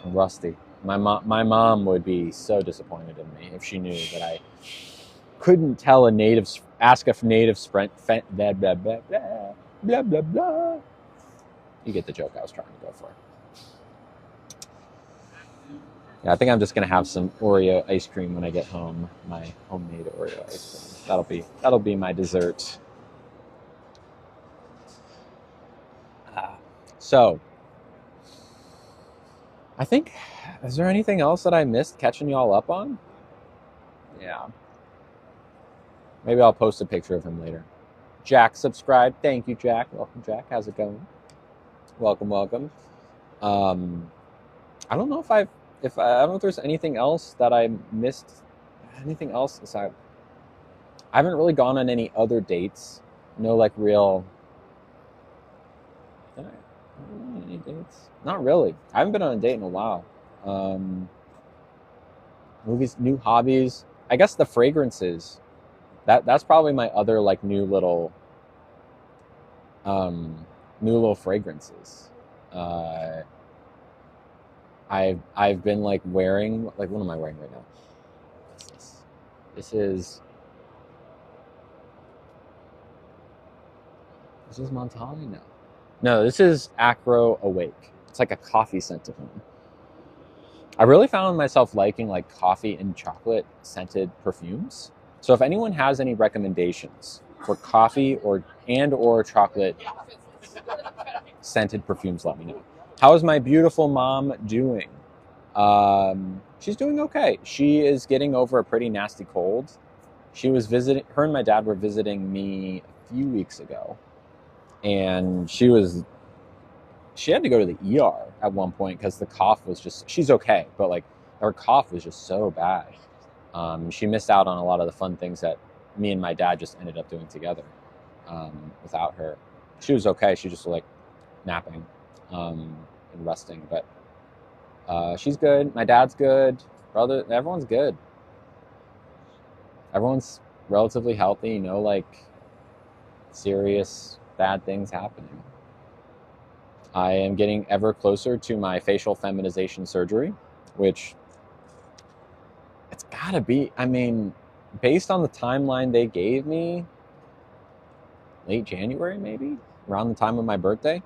[SPEAKER 1] I'm rusty. My mom would be so disappointed in me if she knew that I couldn't tell ask a native sprint, blah, blah, blah, blah, blah, blah, blah. You get the joke I was trying to go for. Yeah, I think I'm just gonna have some Oreo ice cream when I get home. My homemade Oreo ice cream. That'll be my dessert. So, I think, is there anything else that I missed catching y'all up on? Yeah. Maybe I'll post a picture of him later. Jack subscribed. Thank you, Jack. Welcome, Jack. How's it going? Welcome, welcome. I don't know I don't know if there's anything else that I missed. Anything else aside? I haven't really gone on any other dates. No, like real. Did I go on any dates? Not really. I haven't been on a date in a while. Movies, new hobbies. I guess the fragrances. That's probably my other like new little fragrances. I've been like wearing, like, what am I wearing right now? What's this? This is Montale? No, this is Acro Awake. It's like a coffee scented one. I really found myself liking like coffee and chocolate scented perfumes. So if anyone has any recommendations for coffee or chocolate scented perfumes, let me know. How is my beautiful mom doing? She's doing okay. She is getting over a pretty nasty cold. Her and my dad were visiting me a few weeks ago, and she had to go to the ER at one point because the cough was just, she's okay, but like her cough was just so bad. She missed out on a lot of the fun things that me and my dad just ended up doing together without her. She was okay. She just was like napping and resting, but she's good. My dad's good. Brother, everyone's good. Everyone's relatively healthy, no like serious bad things happening. I am getting ever closer to my facial feminization surgery, which it's gotta be, I mean, based on the timeline they gave me, late January maybe, around the time of my birthday,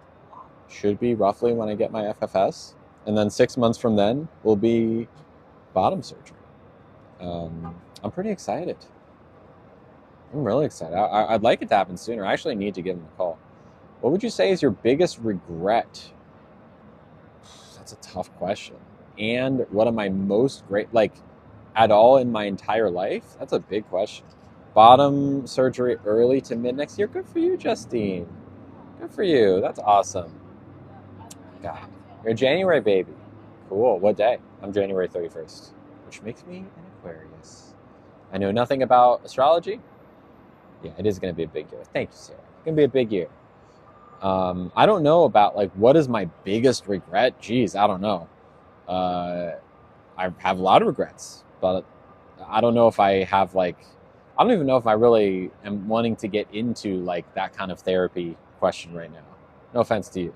[SPEAKER 1] should be roughly when I get my FFS. And then 6 months from then will be bottom surgery. I'm pretty excited. I'm really excited. I'd like it to happen sooner. I actually need to give him a call. What would you say is your biggest regret? That's a tough question. And what am I most great, like, at all in my entire life? That's a big question. Bottom surgery early to mid next year. Good for you, Justine. Good for you. That's awesome. God, you're a January baby. Cool. What day? I'm January 31st, which makes me an Aquarius. I know nothing about astrology. Yeah, it is going to be a big year. Thank you, Sarah. It's going to be a big year. I don't know about, like, what is my biggest regret? Geez, I don't know. I have a lot of regrets, but I don't know if I have, like, I don't even know if I really am wanting to get into, like, that kind of therapy question right now. No offense to you.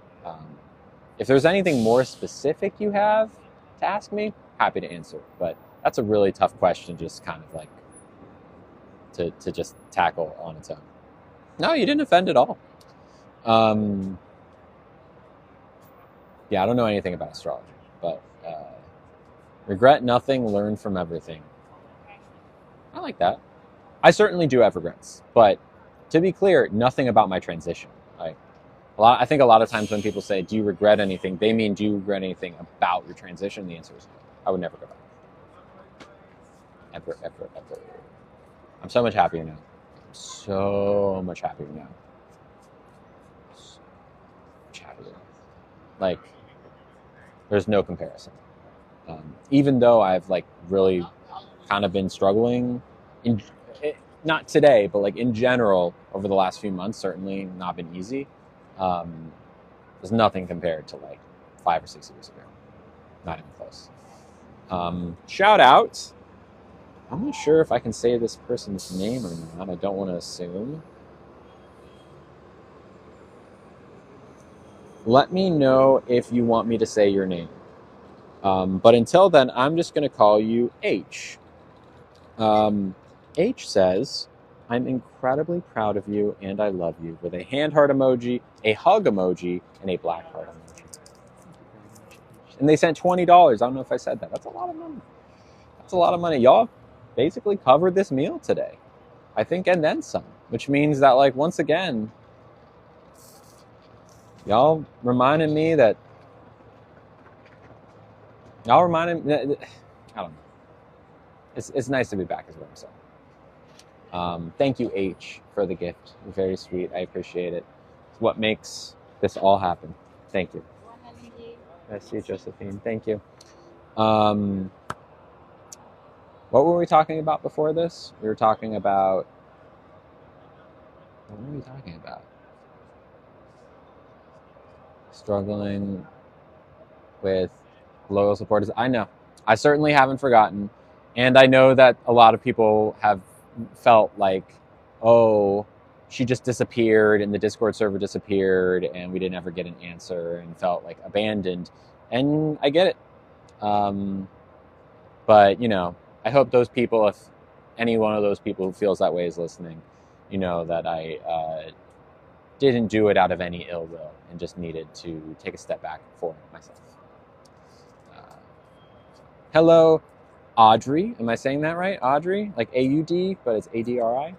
[SPEAKER 1] If there's anything more specific you have to ask me, happy to answer. But that's a really tough question, just kind of like to just tackle on its own. No, you didn't offend at all. Yeah, I don't know anything about astrology, but regret nothing, learn from everything. I like that. I certainly do have regrets, but to be clear, nothing about my transition. I think a lot of times when people say, do you regret anything? They mean, do you regret anything about your transition? The answer is no. I would never go back. Ever, ever, ever. I'm so much happier now. So much happier now. So much happier. Like, there's no comparison. Even though I've like really kind of been struggling, not today, but like in general over the last few months, certainly not been easy. There's nothing compared to like 5 or 6 years ago. Not even close. Shout out. I'm not sure if I can say this person's name or not. I don't want to assume. Let me know if you want me to say your name. But until then, I'm just going to call you H. H says, I'm incredibly proud of you and I love you, with a hand heart emoji, a hug emoji, and a black heart emoji. And they sent $20. I don't know if I said that. That's a lot of money. That's a lot of money. Y'all basically covered this meal today, I think, and then some, which means that, like, once again, y'all reminded me, I don't know. it's nice to be back, is what I'm saying. Thank you, H, for the gift. Very sweet. I appreciate it. It's what makes this all happen. Thank you. Nice to see you, Josephine. Thank you. What were we talking about before this? We were talking about... What were we talking about? Struggling with loyal supporters. I know. I certainly haven't forgotten. And I know that a lot of people have felt like, oh, she just disappeared and the Discord server disappeared and we didn't ever get an answer and felt like abandoned. And I get it. But, you know, I hope those people, if any one of those people who feels that way is listening, you know that I didn't do it out of any ill will and just needed to take a step back for myself. Hello, Audrey. Am I saying that right? Audrey? Like A-U-D, but it's A-D-R-I?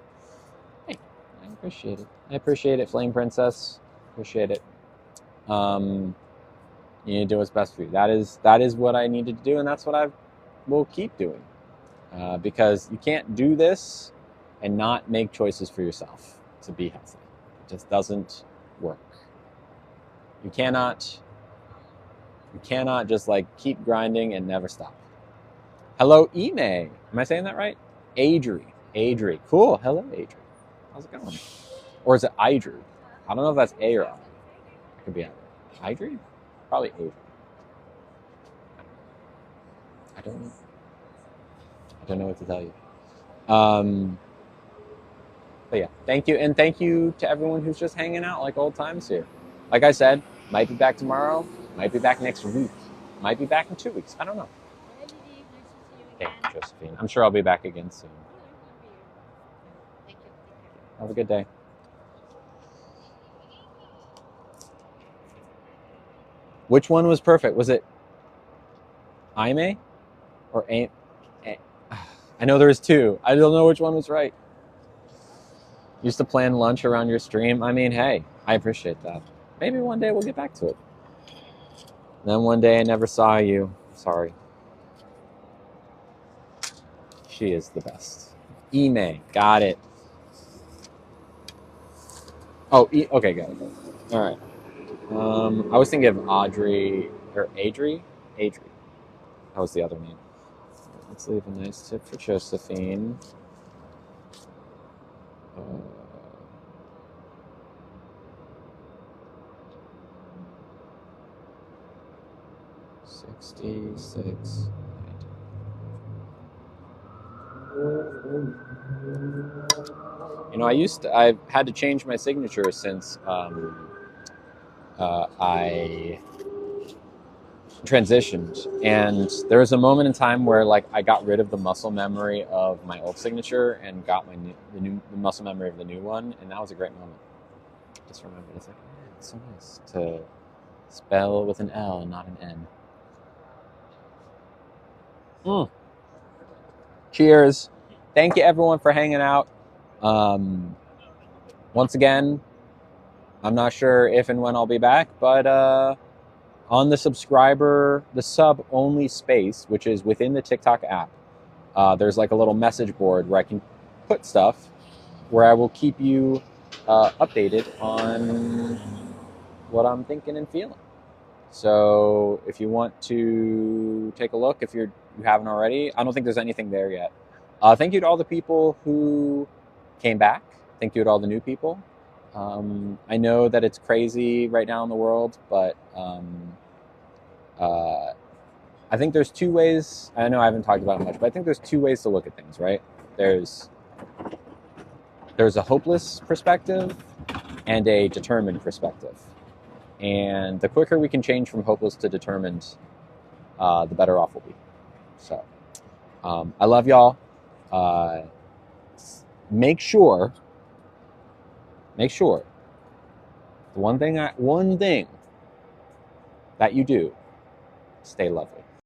[SPEAKER 1] Hey, I appreciate it. I appreciate it, Flame Princess. Appreciate it. You need to do what's best for you. That is what I needed to do, and that's what I will keep doing. Because you can't do this and not make choices for yourself to be healthy. It just doesn't work. You cannot just like keep grinding and never stop. Hello, Ime. Am I saying that right? Adri. Cool. Hello, Adri. How's it going? Or is it Idri? I don't know if that's A or I. It could be either. Idri? Probably Adri. I don't know what to tell you. But yeah, thank you. And thank you to everyone who's just hanging out like old times here. Like I said, might be back tomorrow, might be back next week, might be back in 2 weeks. I don't know. Thank you, Josephine. I'm sure I'll be back again soon.
[SPEAKER 2] Thank you.
[SPEAKER 1] Have a good day. Which one was perfect? Was it Aime or Aim? I know there was two. I don't know which one was right. Used to plan lunch around your stream. I mean, hey, I appreciate that. Maybe one day we'll get back to it. Then one day I never saw you. Sorry. She is the best. Ime, got it. Oh, okay, got it. All right. I was thinking of Audrey or Adri. Adri. That was the other name. Let's leave a nice tip for Josephine. 66. You know, I've had to change my signature since I transitioned, and there was a moment in time where like I got rid of the muscle memory of my old signature and got the muscle memory of the new one, and that was a great moment. Just remember, it's like, it's so nice to spell with an L, not an N. Cheers. Thank you everyone for hanging out. Once again, I'm not sure if and when I'll be back, but on the sub-only space, which is within the TikTok app, there's like a little message board where I can put stuff where I will keep you updated on what I'm thinking and feeling. So if you want to take a look, if you haven't already, I don't think there's anything there yet. Thank you to all the people who came back. Thank you to all the new people. I know that it's crazy right now in the world, but I think there's two ways. I know I haven't talked about it much, but I think there's two ways to look at things, right? There's a hopeless perspective and a determined perspective. And the quicker we can change from hopeless to determined, the better off we'll be. So, I love y'all. Make sure the one thing that you do, stay lovely.